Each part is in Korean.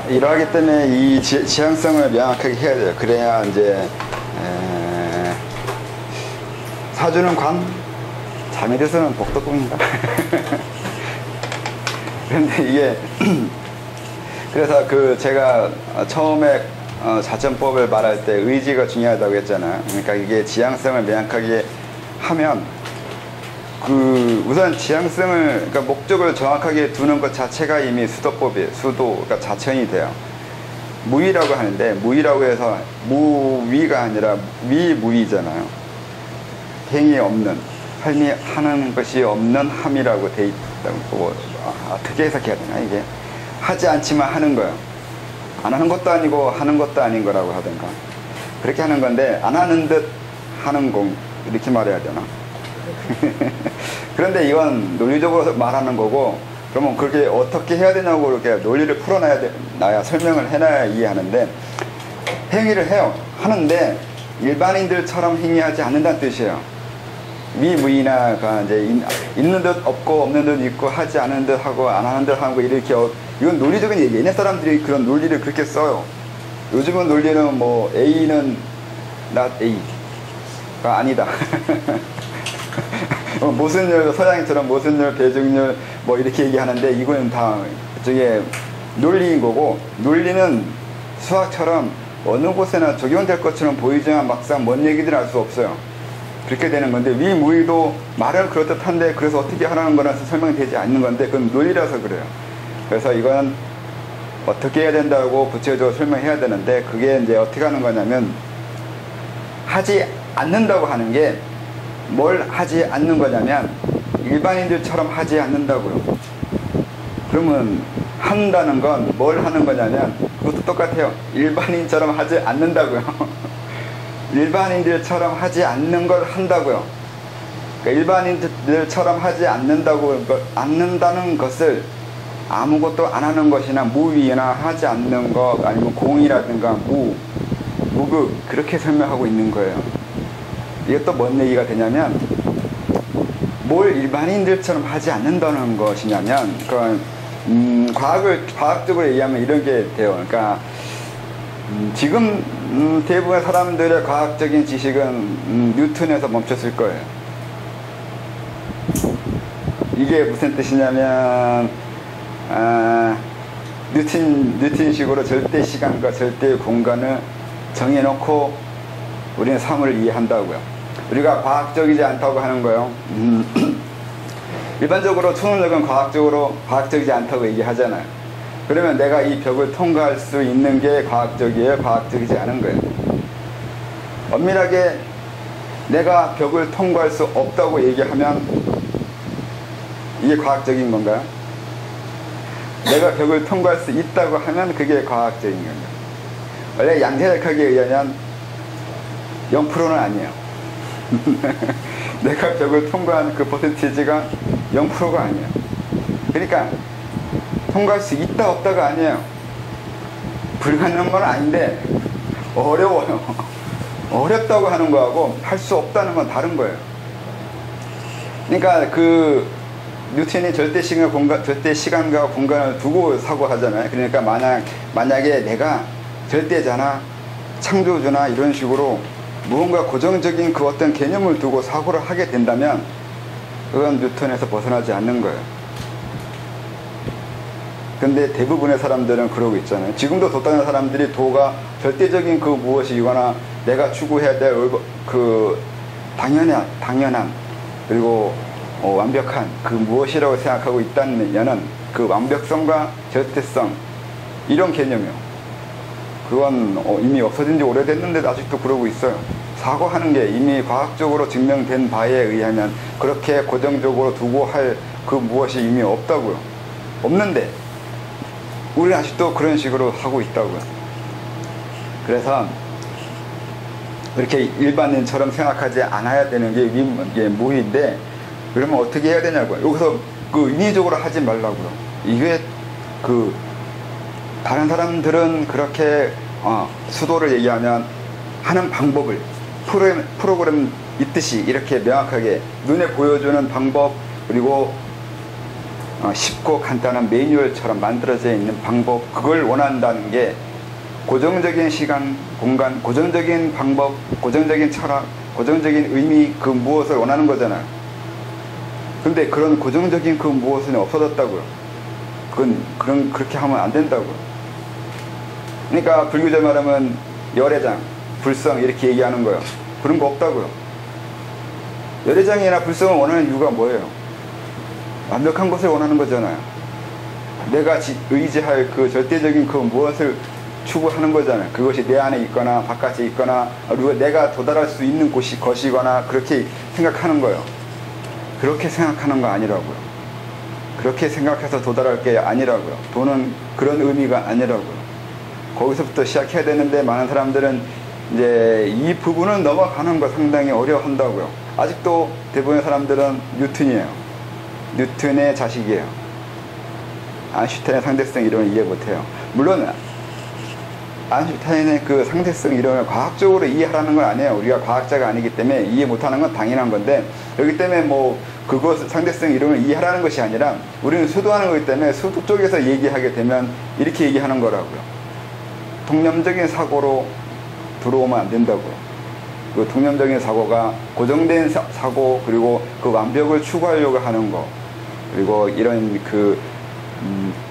이러하기 때문에 이 지향성을 명확하게 해야 돼요. 그래야 이제 사주는 관, 잠이 돼서는 복덕궁인가? 그런데 이게 그래서 제가 처음에 자천법을 말할 때 의지가 중요하다고 했잖아요. 그러니까 이게 지향성을 명확하게 하면 우선 지향성을, 그러니까 목적을 정확하게 두는 것 자체가 이미 수도법이에요. 그러니까 자천이 돼요. 무위라고 하는데, 무위라고 해서 무위가 아니라 위무위잖아요. 행이 없는, 삶이 하는 것이 없는 함이라고 돼 있다고. 어떻게 해석해야 되나, 이게? 하지 않지만 하는 거예요. 안 하는 것도 아니고 하는 것도 아닌 거라고 하던가. 그렇게 하는 건데, 안 하는 듯 하는 공, 이렇게 말해야 되나? 그런데 이건 논리적으로 말하는 거고, 그러면 그렇게 어떻게 해야 되냐고 이렇게 논리를 풀어놔야 설명을 해놔야 이해하는데, 행위를 해요. 하는데 일반인들처럼 행위하지 않는다는 뜻이에요. 위무이나가 이제 있는 듯 없고 없는 듯 있고 하지 않은 듯 하고 안 하는 듯 하고 이렇게 이건 논리적인 얘기. 옛날 사람들이 그런 논리를 그렇게 써요. 요즘은 논리는 뭐 A는 not A가 아니다. 모순율, 서양처럼 모순율, 배중률 뭐 이렇게 얘기하는데 이거는 다 저게 논리인 거고, 논리는 수학처럼 어느 곳에나 적용될 것처럼 보이지만 막상 뭔 얘기든 알 수 없어요. 그렇게 되는 건데, 위무위도 말은 그렇듯한데 그래서 어떻게 하라는 거라서 설명이 되지 않는 건데 그건 논리라서 그래요. 그래서 이건 어떻게 해야 된다고 구체적으로 설명해야 되는데, 그게 이제 어떻게 하는 거냐면, 하지 않는다고 하는 게 뭘 하지 않는 거냐면 일반인들처럼 하지 않는다고요. 그러면 한다는 건 뭘 하는 거냐면 그것도 똑같아요. 일반인처럼 하지 않는다고요. 일반인들처럼 하지 않는 걸 한다고요. 그러니까 일반인들처럼 하지 않는다는 것을 아무것도 안 하는 것이나 무위나 하지 않는 것, 아니면 공이라든가 무극, 그렇게 설명하고 있는 거예요. 이게 또 뭔 얘기가 되냐면, 뭘 일반인들처럼 하지 않는다는 것이냐면, 과학적으로 얘기하면 이런 게 돼요. 그러니까 지금 대부분의 사람들의 과학적인 지식은 뉴턴에서 멈췄을 거예요. 이게 무슨 뜻이냐면, 뉴턴식으로 절대 시간과 절대 공간을 정해놓고 우리는 사물을 이해한다고요. 우리가 과학적이지 않다고 하는 거예요. 일반적으로 초능력은 과학적이지 않다고 얘기하잖아요. 그러면 내가 이 벽을 통과할 수 있는 게 과학적이에요? 과학적이지 않은 거예요? 엄밀하게 내가 벽을 통과할 수 없다고 얘기하면 이게 과학적인 건가요? 내가 벽을 통과할 수 있다고 하면 그게 과학적인 겁니다. 원래 양자역학에 의하면 0%는 아니에요. 내가 벽을 통과한 그 퍼센티지가 0%가 아니에요. 그러니까 통과할 수 있다 없다가 아니에요. 불가능한 건 아닌데 어려워요. 어렵다고 하는 거하고 할 수 없다는 건 다른 거예요. 그러니까 뉴턴이 절대 시간과 공간을 두고 사고하잖아요. 그러니까 만약에 내가 절대자나 창조주나 이런 식으로 무언가 고정적인 그 어떤 개념을 두고 사고를 하게 된다면 그건 뉴턴에서 벗어나지 않는 거예요. 근데 대부분의 사람들은 그러고 있잖아요. 지금도 도 닦는 사람들이 도가 절대적인 그 무엇이거나 내가 추구해야 될 그 당연한 그리고 완벽한 그 무엇이라고 생각하고 있다는 그 완벽성과 절대성, 이런 개념이요. 그건 이미 없어진 지 오래됐는데도 아직도 그러고 있어요. 사고하는 게 이미 과학적으로 증명된 바에 의하면 그렇게 고정적으로 두고 할 그 무엇이 이미 없다고요. 없는데 우리는 아직도 그런 식으로 하고 있다고요. 그래서 그렇게 일반인처럼 생각하지 않아야 되는 게 무의인데, 그러면 어떻게 해야 되냐고요. 여기서 인위적으로 하지 말라고요. 이게 다른 사람들은 그렇게 수도를 얘기하면 하는 방법을 프로그램 있듯이 이렇게 명확하게 눈에 보여주는 방법, 그리고 쉽고 간단한 매뉴얼처럼 만들어져 있는 방법, 그걸 원한다는 게 고정적인 시간, 공간, 고정적인 방법, 고정적인 철학, 고정적인 의미, 그 무엇을 원하는 거잖아요. 근데 그런 고정적인 그 무엇은 없어졌다고요. 그렇게 하면 안 된다고요. 그러니까 불교적 말하면 열애장, 불성 이렇게 얘기하는 거예요. 그런 거 없다고요. 열애장이나 불성을 원하는 이유가 뭐예요? 완벽한 것을 원하는 거잖아요. 내가 의지할 그 절대적인 그 무엇을 추구하는 거잖아요. 그것이 내 안에 있거나 바깥에 있거나 내가 도달할 수 있는 것이거나 그렇게 생각하는 거예요. 그렇게 생각하는 거 아니라고요. 그렇게 생각해서 도달할 게 아니라고요. 돈은 그런 의미가 아니라고요. 거기서부터 시작해야 되는데 많은 사람들은 이제 이 부분을 넘어가는 거 상당히 어려워한다고요. 아직도 대부분의 사람들은 뉴턴이에요. 뉴턴의 자식이에요. 아인슈타인의 상대성 이론을 이해 못해요. 물론 아인슈타인의 그 상대성 이론을 과학적으로 이해하라는 건 아니에요. 우리가 과학자가 아니기 때문에 이해 못하는 건 당연한 건데, 그렇기 때문에 뭐 그것 상대성 이론을 이해하라는 것이 아니라 우리는 수도하는 거기 때문에 수도 쪽에서 얘기하게 되면 이렇게 얘기하는 거라고요. 통념적인 사고로 들어오면 안 된다고요. 그 통념적인 사고가 고정된 사고, 그리고 그 완벽을 추구하려고 하는 거, 그리고 이런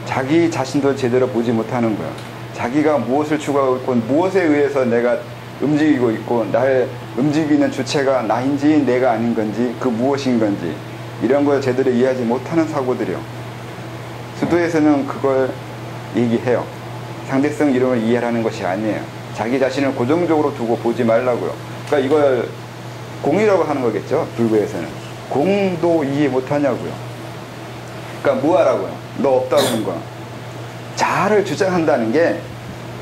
자기 자신도 제대로 보지 못하는 거예요. 자기가 무엇을 추구하고 있고 무엇에 의해서 내가 움직이고 있고 날 움직이는 주체가 나인지 내가 아닌 건지 그 무엇인 건지 이런 걸 제대로 이해하지 못하는 사고들이요. 수도에서는 그걸 얘기해요. 상대성 이론을 이해하는 것이 아니에요. 자기 자신을 고정적으로 두고 보지 말라고요. 그러니까 이걸 공이라고 하는 거겠죠. 불교에서는. 공도 이해 못하냐고요. 그러니까 무하라고요. 너 없다고 하는 거야. 자아를 주장한다는 게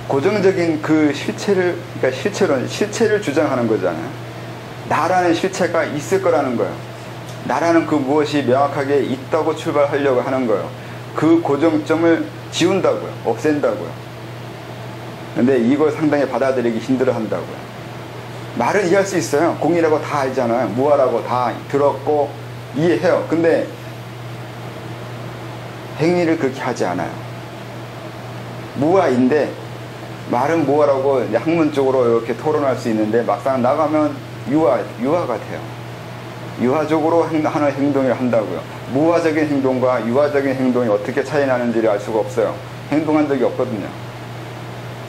고정적인 그 실체를, 그러니까 실체를 주장하는 거잖아요. 나라는 실체가 있을 거라는 거예요. 나라는 그 무엇이 명확하게 있다고 출발하려고 하는 거예요. 그 고정점을 지운다고요. 없앤다고요. 근데 이걸 상당히 받아들이기 힘들어 한다고요. 말은 이해할 수 있어요. 공이라고 다 알잖아요. 무하라고 다 들었고 이해해요. 근데 행위를 그렇게 하지 않아요. 무하인데 말은 무하라고 학문적으로 이렇게 토론할 수 있는데 막상 나가면 유하 같아요. 유하적으로 하는 행동을 한다고요. 무하적인 행동과 유하적인 행동이 어떻게 차이 나는지를 알 수가 없어요. 행동한 적이 없거든요.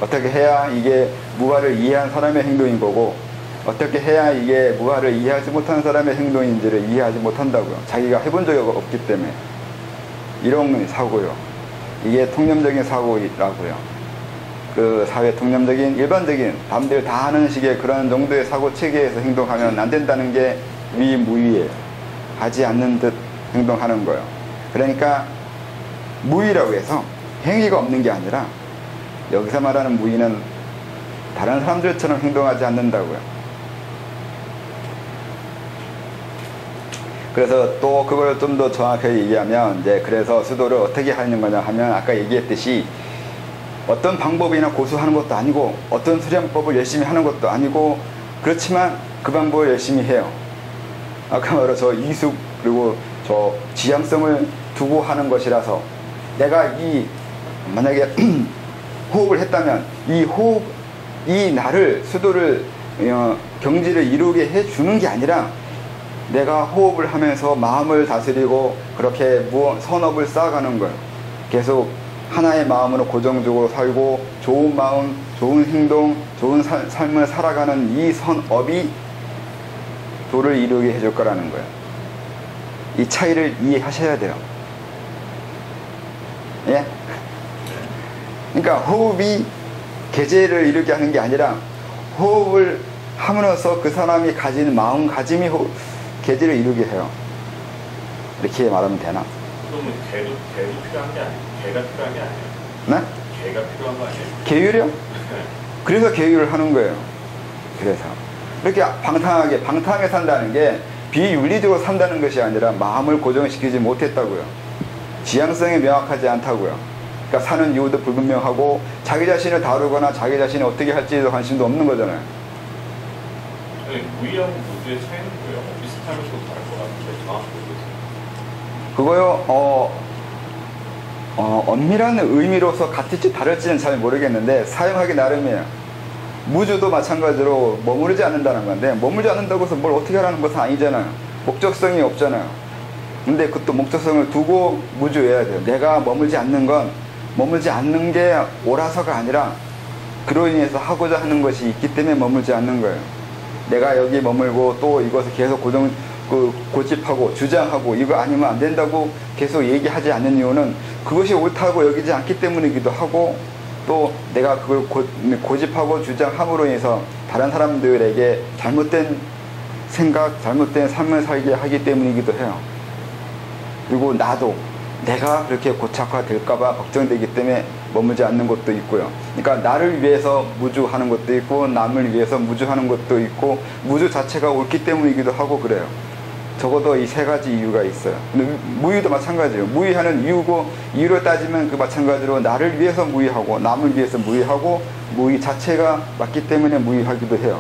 어떻게 해야 이게 무하를 이해한 사람의 행동인 거고, 어떻게 해야 이게 무하를 이해하지 못하는 사람의 행동인지를 이해하지 못한다고요. 자기가 해본 적이 없기 때문에. 이런 사고요. 이게 통념적인 사고라고요. 그 사회 통념적인 일반적인 남들 다 하는 식의 그런 정도의 사고 체계에서 행동하면 안 된다는 게 무의예요. 하지 않는 듯 행동하는 거예요. 그러니까 무의라고 해서 행위가 없는 게 아니라 여기서 말하는 무의는 다른 사람들처럼 행동하지 않는다고요. 그래서 또 그걸 좀 더 정확하게 얘기하면 이제 그래서 수도를 어떻게 하는 거냐 하면 아까 얘기했듯이 어떤 방법이나 고수하는 것도 아니고 어떤 수련법을 열심히 하는 것도 아니고 그렇지만 그 방법을 열심히 해요. 아까 말한 저 이숙 그리고 저 지향성을 두고 하는 것이라서 내가 만약에 호흡을 했다면 이 나를 수도를 경지를 이루게 해주는 게 아니라 내가 호흡을 하면서 마음을 다스리고 그렇게 선업을 쌓아가는 거예요. 계속 하나의 마음으로 고정적으로 살고 좋은 마음, 좋은 행동, 좋은 삶을 살아가는 이 선업이 도를 이루게 해줄 거라는 거예요. 이 차이를 이해하셔야 돼요. 예? 그러니까 호흡이 계제를 이루게 하는 게 아니라 호흡을 함으로써 그 사람이 가진 마음가짐이 계제를 이루게 해요. 이렇게 말하면 되나? 그러면 개도 필요한 게 아니에요? 개가 필요한 게 아니에요? 네? 개가 필요한 거 아니에요? 계율이요? 그래서 계율을 하는 거예요. 그래서 이렇게 방탕하게 산다는 게 비윤리적으로 산다는 것이 아니라 마음을 고정시키지 못했다고요. 지향성이 명확하지 않다고요. 그러니까 사는 이유도 불분명하고 자기 자신을 다루거나 자기 자신이 어떻게 할지에도 관심도 없는 거잖아요. 아니, 무의하고 무주의 차이는 뭐예요? 비슷하면서도 다를 것 같은데 정확히 모르겠어요. 그거요, 엄밀한 의미로서 같을지 다를지는 잘 모르겠는데 사용하기 나름이에요. 무주도 마찬가지로 머무르지 않는다는 건데, 머무르지 않는다고 해서 뭘 어떻게 하라는 것은 아니잖아요. 목적성이 없잖아요. 근데 그것도 목적성을 두고 무주해야 돼요. 내가 머물지 않는 건 머물지 않는 게 옳아서가 아니라 그로 인해서 하고자 하는 것이 있기 때문에 머물지 않는 거예요. 내가 여기 머물고 또 이것을 계속 고집하고 주장하고 이거 아니면 안 된다고 계속 얘기하지 않는 이유는 그것이 옳다고 여기지 않기 때문이기도 하고, 또 내가 그걸 고집하고 주장함으로 인해서 다른 사람들에게 잘못된 생각, 잘못된 삶을 살게 하기 때문이기도 해요. 그리고 나도 내가 그렇게 고착화될까봐 걱정되기 때문에 머물지 않는 것도 있고요. 그러니까 나를 위해서 무주하는 것도 있고, 남을 위해서 무주하는 것도 있고, 무주 자체가 옳기 때문이기도 하고 그래요. 적어도 이 세 가지 이유가 있어요. 근데 무의도 마찬가지예요. 무의하는 이유고, 이유로 따지면 그 마찬가지로 나를 위해서 무의하고, 남을 위해서 무의하고, 무의 자체가 맞기 때문에 무의하기도 해요.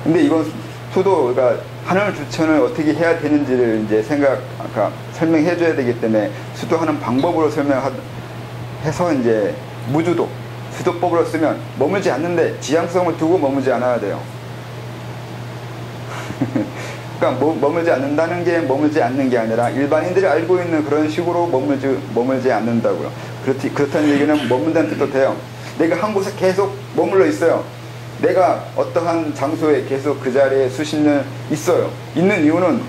근데 이건 수도, 그러니까 하늘 주천을 어떻게 해야 되는지를 이제 설명해 줘야 되기 때문에 수도하는 방법으로 설명해서 이제 무주도, 수도법으로 쓰면 머물지 않는데 지향성을 두고 머물지 않아야 돼요. 그러니까 머물지 않는다는 게 머물지 않는 게 아니라 일반인들이 알고 있는 그런 식으로 머물지 않는다고요. 그렇다는 얘기는 머문다는 뜻도 돼요. 내가 한 곳에 계속 머물러 있어요. 내가 어떠한 장소에 계속 그 자리에 수십 년 있어요. 있는 이유는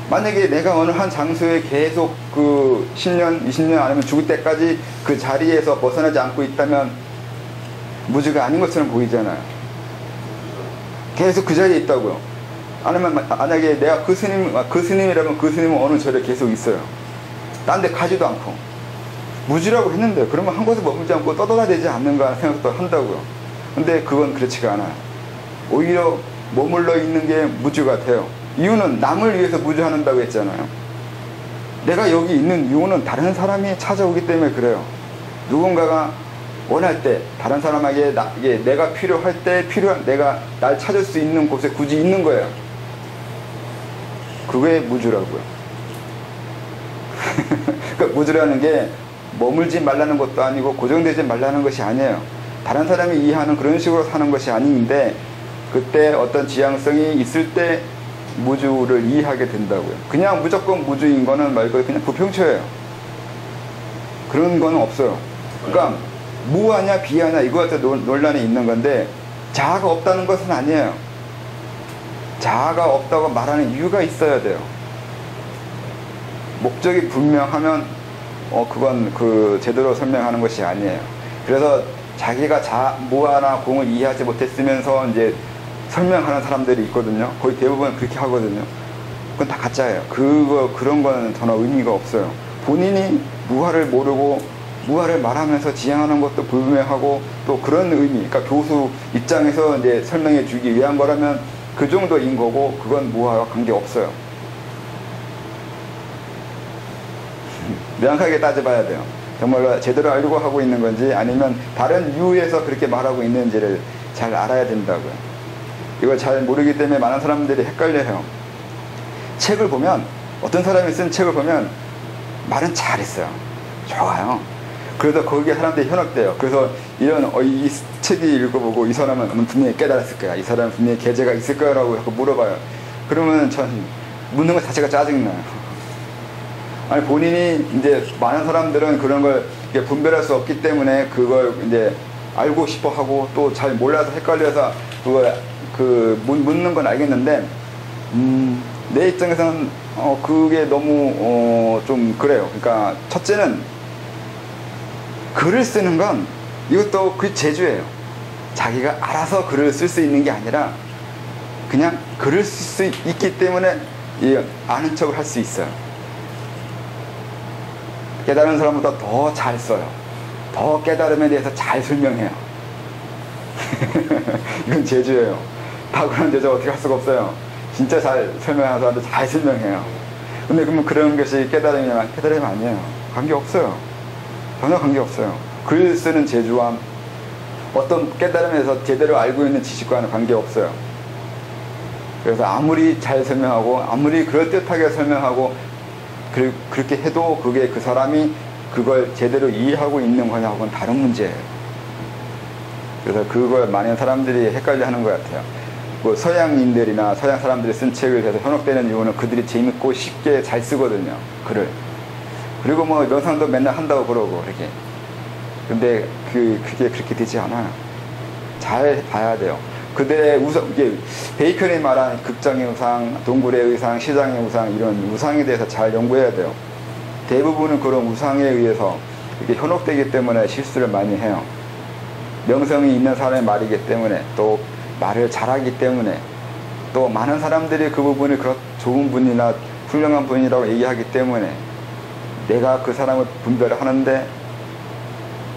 만약에 내가 어느 한 장소에 계속 그 10년, 20년 아니면 죽을 때까지 그 자리에서 벗어나지 않고 있다면 무주가 아닌 것처럼 보이잖아요. 계속 그 자리에 있다고요. 아니면 만약에 내가 그 스님이라면 그 스님은 어느 절에 계속 있어요. 딴 데 가지도 않고. 무주라고 했는데 그러면 한 곳에 머물지 않고 떠돌아대지 않는가 생각도 한다고요. 근데 그건 그렇지가 않아요. 오히려 머물러 있는 게 무주가 돼요. 이유는 남을 위해서 무주한다고 했잖아요. 내가 여기 있는 이유는 다른 사람이 찾아오기 때문에 그래요. 누군가가 원할 때, 다른 사람에게 내가 필요할 때 내가 날 찾을 수 있는 곳에 굳이 있는 거예요. 그게 무주라고요. 그러니까 무주라는 게 머물지 말라는 것도 아니고 고정되지 말라는 것이 아니에요. 다른 사람이 이해하는 그런 식으로 사는 것이 아닌데, 그때 어떤 지향성이 있을 때 무주를 이해하게 된다고요. 그냥 무조건 무주인 거는 말고 그냥 부평초예요. 그런 거는 없어요. 그러니까 무하냐 비하냐 이거 같은 논란이 있는 건데, 자아가 없다는 것은 아니에요. 자아가 없다고 말하는 이유가 있어야 돼요. 목적이 분명하면 그건 제대로 설명하는 것이 아니에요. 그래서 자기가 무하나 공을 이해하지 못했으면서 이제 설명하는 사람들이 있거든요. 거의 대부분 그렇게 하거든요. 그건 다 가짜예요. 그런 거는 전혀 의미가 없어요. 본인이 무하를 모르고 무하를 말하면서 지향하는 것도 불분명하고, 또 그런 의미, 그러니까 교수 입장에서 이제 설명해 주기 위한 거라면 그 정도인 거고, 그건 무하와 관계 없어요. 명확하게 따져봐야 돼요. 정말 제대로 알고 하고 있는 건지 아니면 다른 이유에서 그렇게 말하고 있는지를 잘 알아야 된다고요. 이걸 잘 모르기 때문에 많은 사람들이 헷갈려요. 책을 보면, 어떤 사람이 쓴 책을 보면 말은 잘했어요. 좋아요. 그래서 거기에 사람들이 현혹돼요. 그래서 이 책이 읽어보고 이 사람은 분명히 깨달았을 거야, 이 사람은 분명히 계제가 있을 거야 라고 자꾸 물어봐요. 그러면 전 묻는 것 자체가 짜증나요. 아니, 본인이 이제 많은 사람들은 그런 걸 분별할 수 없기 때문에 그걸 이제 알고 싶어 하고, 또 잘 몰라서 헷갈려서 묻는 건 알겠는데, 내 입장에서는 그게 너무 좀 그래요. 그러니까 첫째는 글을 쓰는 건 이것도 그 재주예요. 자기가 알아서 글을 쓸 수 있는 게 아니라 그냥 글을 쓸 수 있기 때문에 아는 척을 할 수 있어요. 깨달은 사람보다 더 잘 써요. 더 깨달음에 대해서 잘 설명해요. 이건 재주예요. 탁월한 재주 어떻게 할 수가 없어요. 진짜 잘 설명하는 사람들 잘 설명해요. 근데 그러면 그런 것이 깨달음이 아니에요. 관계없어요. 전혀 관계없어요. 글 쓰는 재주와 어떤 깨달음에서 제대로 알고 있는 지식과는 관계없어요. 그래서 아무리 잘 설명하고 아무리 그럴듯하게 설명하고 그렇게 해도 그게 그 사람이 그걸 제대로 이해하고 있는 거냐고는 다른 문제예요. 그래서 그걸 많은 사람들이 헷갈려 하는 것 같아요. 뭐 서양인들이나 서양 사람들이 쓴 책을 해서 현혹되는 이유는 그들이 재밌고 쉽게 잘 쓰거든요, 글을. 그리고 뭐 명상도 맨날 한다고 그러고 그렇게. 근데 그게 그렇게 되지 않아요. 잘 봐야 돼요. 그들의 이게 베이컨이 말한 극장의 우상, 동굴의 의상, 시장의 우상, 이런 우상에 대해서 잘 연구해야 돼요. 대부분은 그런 우상에 의해서 이렇게 현혹되기 때문에 실수를 많이 해요. 명성이 있는 사람의 말이기 때문에, 또 말을 잘하기 때문에, 또 많은 사람들이 그 부분을 좋은 분이나 훌륭한 분이라고 얘기하기 때문에 내가 그 사람을 분별을 하는데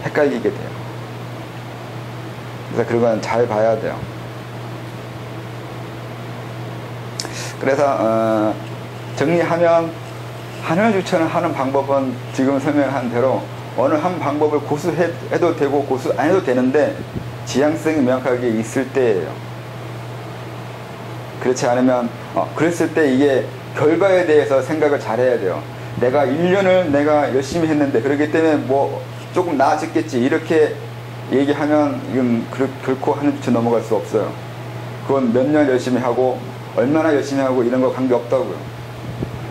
헷갈리게 돼요. 그래서 그런 건 잘 봐야 돼요. 그래서 정리하면 하늘주천을 하는 방법은 지금 설명한 대로 어느 한 방법을 고수해도 되고 고수 안 해도 되는데 지향성이 명확하게 있을 때예요. 그렇지 않으면 그랬을 때 이게 결과에 대해서 생각을 잘해야 돼요. 내가 1년을 내가 열심히 했는데 그렇기 때문에 뭐 조금 나아졌겠지 이렇게 얘기하면 이건 결코 하늘주천 넘어갈 수 없어요. 그건 몇 년 열심히 하고 얼마나 열심히 하고 이런 거 관계없다고요.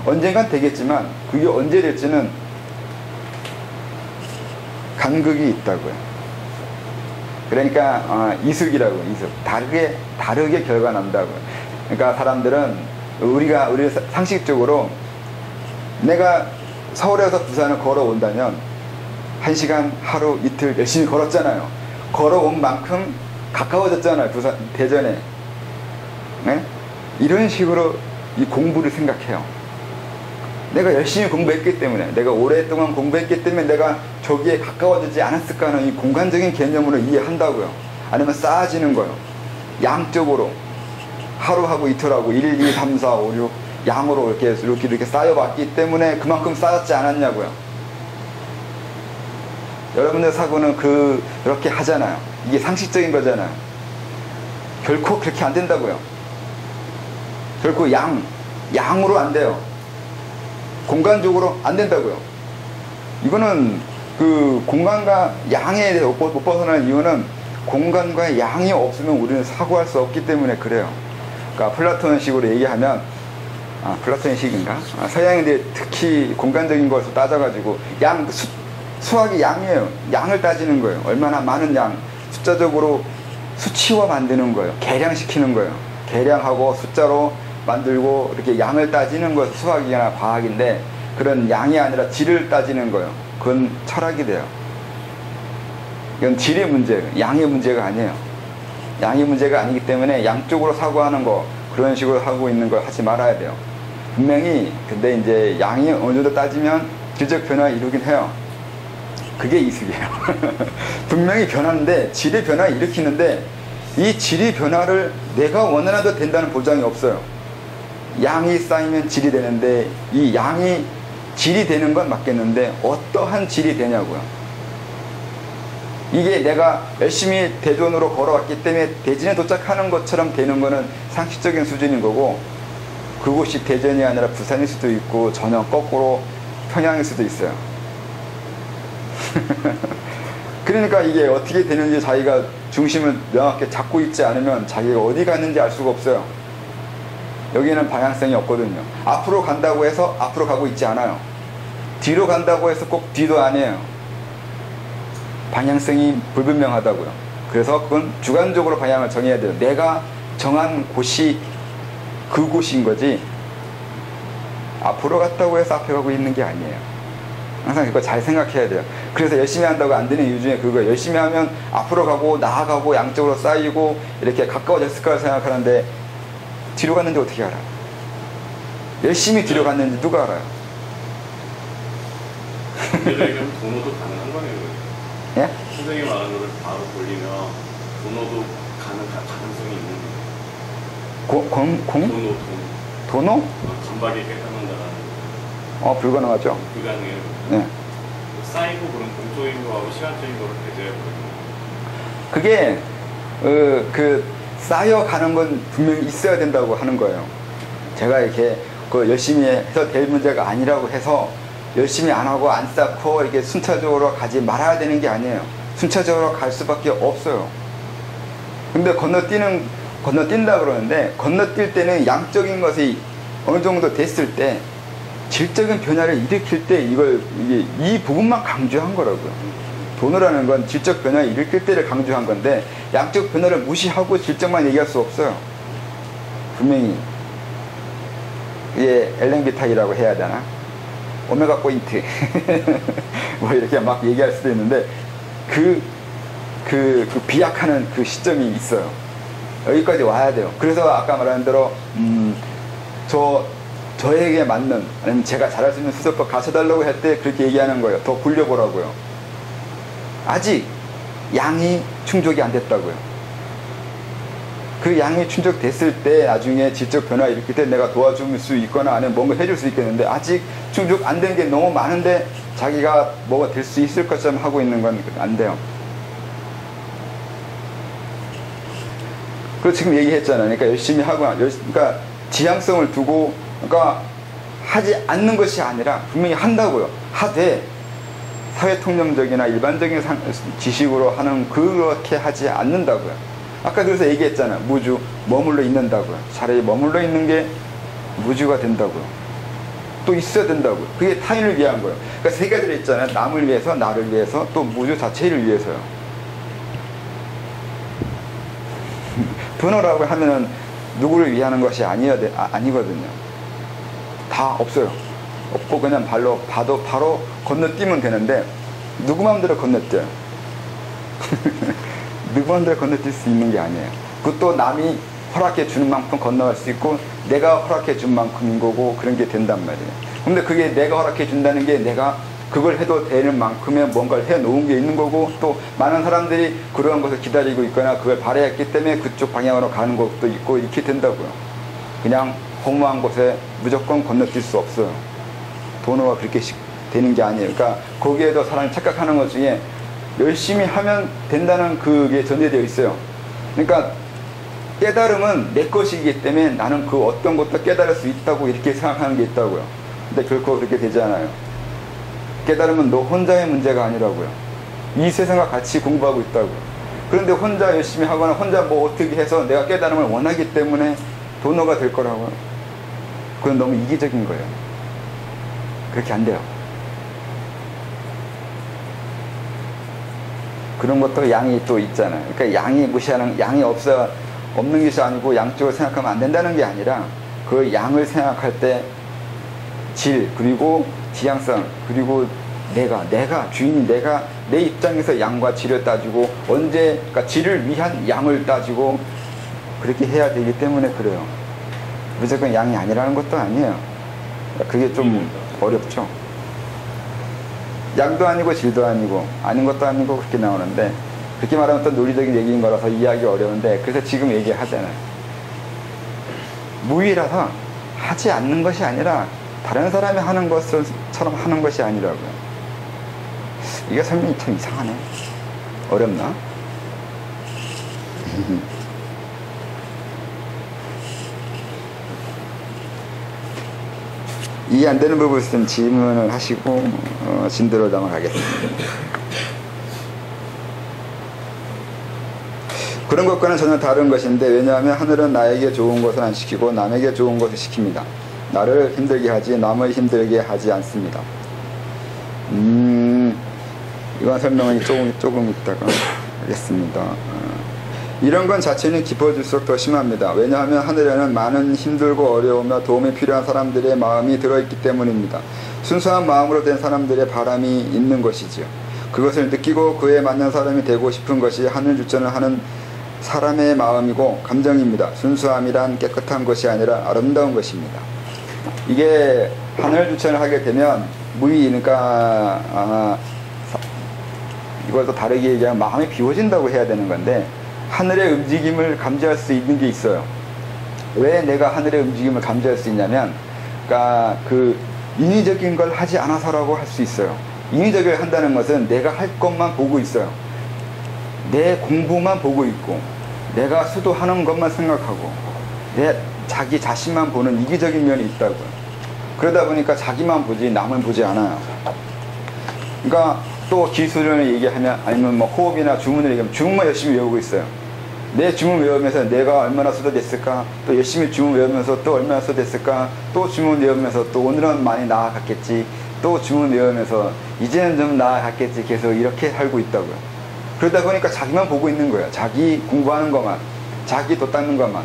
언젠간 되겠지만 그게 언제 될지는 간극이 있다고요. 그러니까 이숙이라고, 이숙. 다르게 결과 난다고요. 그러니까 사람들은 우리 상식적으로 내가 서울에서 부산을 걸어온다면 1시간, 하루, 이틀 열심히 걸었잖아요. 걸어온 만큼 가까워졌잖아요. 대전에. 네? 이런 식으로 이 공부를 생각해요. 내가 열심히 공부했기 때문에, 내가 오랫동안 공부했기 때문에 내가 저기에 가까워지지 않았을까 하는 이 공간적인 개념으로 이해한다고요. 아니면 쌓아지는 거요. 양적으로. 하루하고 이틀하고 1, 2, 3, 4, 5, 6 양으로 이렇게 쌓여왔기 때문에 그만큼 쌓였지 않았냐고요. 여러분들 사고는 그렇게 하잖아요. 이게 상식적인 거잖아요. 결코 그렇게 안 된다고요. 결코 양으로 안 돼요. 공간적으로 안 된다고요. 이거는 그 공간과 양에 대해서 못 벗어나는 이유는 공간과 양이 없으면 우리는 사고할 수 없기 때문에 그래요. 그러니까 플라톤식으로 얘기하면 플라톤식인가? 서양인들이 특히 공간적인 것을 따져가지고 수학이 양이에요. 양을 따지는 거예요. 얼마나 많은 양, 숫자적으로 수치화 만드는 거예요. 계량시키는 거예요. 계량하고 숫자로 만들고 이렇게 양을 따지는 것이 수학이나 과학인데 그런 양이 아니라 질을 따지는 거예요. 그건 철학이 돼요. 이건 질의 문제예요. 양의 문제가 아니에요. 양의 문제가 아니기 때문에 양쪽으로 사고하는 거 그런 식으로 하고 있는 걸 하지 말아야 돼요. 분명히 근데 이제 양이 어느 정도 따지면 질적 변화를 이루긴 해요. 그게 이숙이에요. 분명히 변하는데 질의 변화를 일으키는데 이 질의 변화를 내가 원하는 대로 된다는 보장이 없어요. 양이 쌓이면 질이 되는데 이 양이 질이 되는 건 맞겠는데 어떠한 질이 되냐고요. 이게 내가 열심히 대전으로 걸어왔기 때문에 대전에 도착하는 것처럼 되는 거는 상식적인 수준인 거고 그곳이 대전이 아니라 부산일 수도 있고 전혀 거꾸로 평양일 수도 있어요. 그러니까 이게 어떻게 되는지 자기가 중심을 명확히 잡고 있지 않으면 자기가 어디 갔는지 알 수가 없어요. 여기는 방향성이 없거든요. 앞으로 간다고 해서 앞으로 가고 있지 않아요. 뒤로 간다고 해서 꼭 뒤도 아니에요. 방향성이 불분명하다고요. 그래서 그건 주관적으로 방향을 정해야 돼요. 내가 정한 곳이 그곳인 거지 앞으로 갔다고 해서 앞에 가고 있는 게 아니에요. 항상 그거 잘 생각해야 돼요. 그래서 열심히 한다고 안 되는 이유 중에 그거예요. 열심히 하면 앞으로 가고 나아가고 양쪽으로 쌓이고 이렇게 가까워졌을 거라 생각하는데 뒤로 갔는지 어떻게 알아요? 열심히 뒤로 갔는지 누가 알아요? 얘기하면 도노도 가능한 거네요. 예? 선생님 말하는 거를 바로 돌리면 도노도 가능성이 있는 거예요. 도노? 간박이 깨닫는다라는 불가능하죠. 불가능해요. 네. 쌓이고 그런 공적인 거하고 시간적인 거를 배제해버리는 그게 그 쌓여가는 건 분명히 있어야 된다고 하는 거예요. 제가 이렇게 그 열심히 해서 될 문제가 아니라고 해서 열심히 안 하고 안 쌓고 이렇게 순차적으로 가지 말아야 되는 게 아니에요. 순차적으로 갈 수밖에 없어요. 근데 건너뛴다 그러는데, 건너뛸 때는 양적인 것이 어느 정도 됐을 때 질적인 변화를 일으킬 때 이 부분만 강조한 거라고요. 돈이라는 건 질적 변화를 일으킬 때를 강조한 건데, 양적 변화를 무시하고 질적만 얘기할 수 없어요. 분명히 이게 엘랭비타이라고 해야 되나? 오메가 포인트 뭐 이렇게 막 얘기할 수도 있는데, 그 비약하는 그 시점이 있어요. 여기까지 와야 돼요. 그래서 아까 말한 대로 저에게 맞는, 아니면 제가 잘할 수 있는 수술법 가르쳐달라고 할 때 그렇게 얘기하는 거예요. 더 굴려보라고요. 아직 양이 충족이 안 됐다고요. 그 양이 충족됐을 때 나중에 질적 변화 일으킬 때 내가 도와줄 수 있거나 아니면 뭔가 해줄 수 있겠는데, 아직 충족 안 된 게 너무 많은데 자기가 뭐가 될 수 있을 것처럼 하고 있는 건 안 돼요. 그리고 지금 얘기했잖아요. 그러니까 열심히 하고, 그러니까 지향성을 두고, 그러니까 하지 않는 것이 아니라 분명히 한다고요. 하되 사회통념적이나 일반적인 지식으로 하는 그렇게 하지 않는다고요. 아까 그래서 얘기했잖아요. 무주, 머물러 있는다고요. 차라리 머물러 있는 게 무주가 된다고요. 또 있어야 된다고요. 그게 타인을 위한 거예요. 그러니까 세 가지를 있잖아요. 남을 위해서, 나를 위해서, 또 무주 자체를 위해서요. 분노라고 하면은 누구를 위하는 것이 아니거든요. 다 없어요. 없고 그냥 바로 건너뛰면 되는데, 누구 마음대로 건너뛰어요. 누구 마음대로 건너뛸 수 있는 게 아니에요. 그것도 남이 허락해 주는 만큼 건너갈 수 있고, 내가 허락해 준 만큼인 거고, 그런 게 된단 말이에요. 근데 그게 내가 허락해 준다는 게 내가 그걸 해도 되는 만큼의 뭔가를 해 놓은 게 있는 거고, 또 많은 사람들이 그러한 것을 기다리고 있거나 그걸 바라했기 때문에 그쪽 방향으로 가는 것도 있고, 이렇게 된다고요. 그냥 허무한 곳에 무조건 건너뛸 수 없어요. 도노가 그렇게 되는 게 아니에요. 그러니까 거기에도 사람이 착각하는 것 중에 열심히 하면 된다는 그게 전제되어 있어요. 그러니까 깨달음은 내 것이기 때문에 나는 그 어떤 것도 깨달을 수 있다고 이렇게 생각하는 게 있다고요. 근데 결코 그렇게 되지 않아요. 깨달음은 너 혼자의 문제가 아니라고요. 이 세상과 같이 공부하고 있다고요. 그런데 혼자 열심히 하거나 혼자 뭐 어떻게 해서 내가 깨달음을 원하기 때문에 도노가 될 거라고요. 그건 너무 이기적인 거예요. 그렇게 안 돼요. 그런 것도 양이 또 있잖아요. 그러니까 양이 무시하는, 양이 없는 것이 아니고 양쪽을 생각하면 안 된다는 게 아니라, 그 양을 생각할 때 질, 그리고 지향성, 그리고 내가 주인이 내가 내 입장에서 양과 질을 따지고, 그러니까 질을 위한 양을 따지고 그렇게 해야 되기 때문에 그래요. 무조건 양이 아니라는 것도 아니에요. 그게 좀 어렵죠. 양도 아니고 질도 아니고 아닌 것도 아니고 그렇게 나오는데, 그렇게 말하면 또 논리적인 얘기인 거라서 이해하기 어려운데, 그래서 지금 얘기하잖아요. 무위라서 하지 않는 것이 아니라 다른 사람이 하는 것처럼 하는 것이 아니라고요. 이게 설명이 참 이상하네. 어렵나? 이해 안 되는 부분 있으면 질문을 하시고 진도로 넘어가겠습니다. 그런 것과는 전혀 다른 것인데, 왜냐하면 하늘은 나에게 좋은 것을 안 시키고 남에게 좋은 것을 시킵니다. 나를 힘들게 하지 남을 힘들게 하지 않습니다. 이건 설명은 조금 있다가 하겠습니다. 이런 건 자체는 깊어질수록 더 심합니다. 왜냐하면 하늘에는 많은 힘들고 어려우며 도움이 필요한 사람들의 마음이 들어있기 때문입니다. 순수한 마음으로 된 사람들의 바람이 있는 것이지요. 그것을 느끼고 그에 맞는 사람이 되고 싶은 것이 하늘 주천을 하는 사람의 마음이고 감정입니다. 순수함이란 깨끗한 것이 아니라 아름다운 것입니다. 이게 하늘 주천을 하게 되면 무의, 그러니까 이걸 또 다르게 얘기하면 마음이 비워진다고 해야 되는 건데, 하늘의 움직임을 감지할 수 있는 게 있어요. 왜 내가 하늘의 움직임을 감지할 수 있냐면, 그러니까 그 인위적인 걸 하지 않아서라고 할 수 있어요. 인위적을 한다는 것은 내가 할 것만 보고 있어요. 내 공부만 보고 있고, 내가 수도하는 것만 생각하고 자기 자신만 보는 이기적인 면이 있다고요. 그러다 보니까 자기만 보지 남을 보지 않아요. 그러니까 또 기술을 얘기하면 아니면 뭐 호흡이나 주문을 얘기하면 주문만 열심히 외우고 있어요. 내 주문 외우면서 내가 얼마나 수도됐을까, 또 열심히 주문 외우면서 또 얼마나 수도됐을까, 또 주문 외우면서 또 오늘은 많이 나아갔겠지, 또 주문 외우면서 이제는 좀 나아갔겠지, 계속 이렇게 살고 있다고요. 그러다 보니까 자기만 보고 있는 거예요. 자기 공부하는 것만, 자기 도 닦는 것만.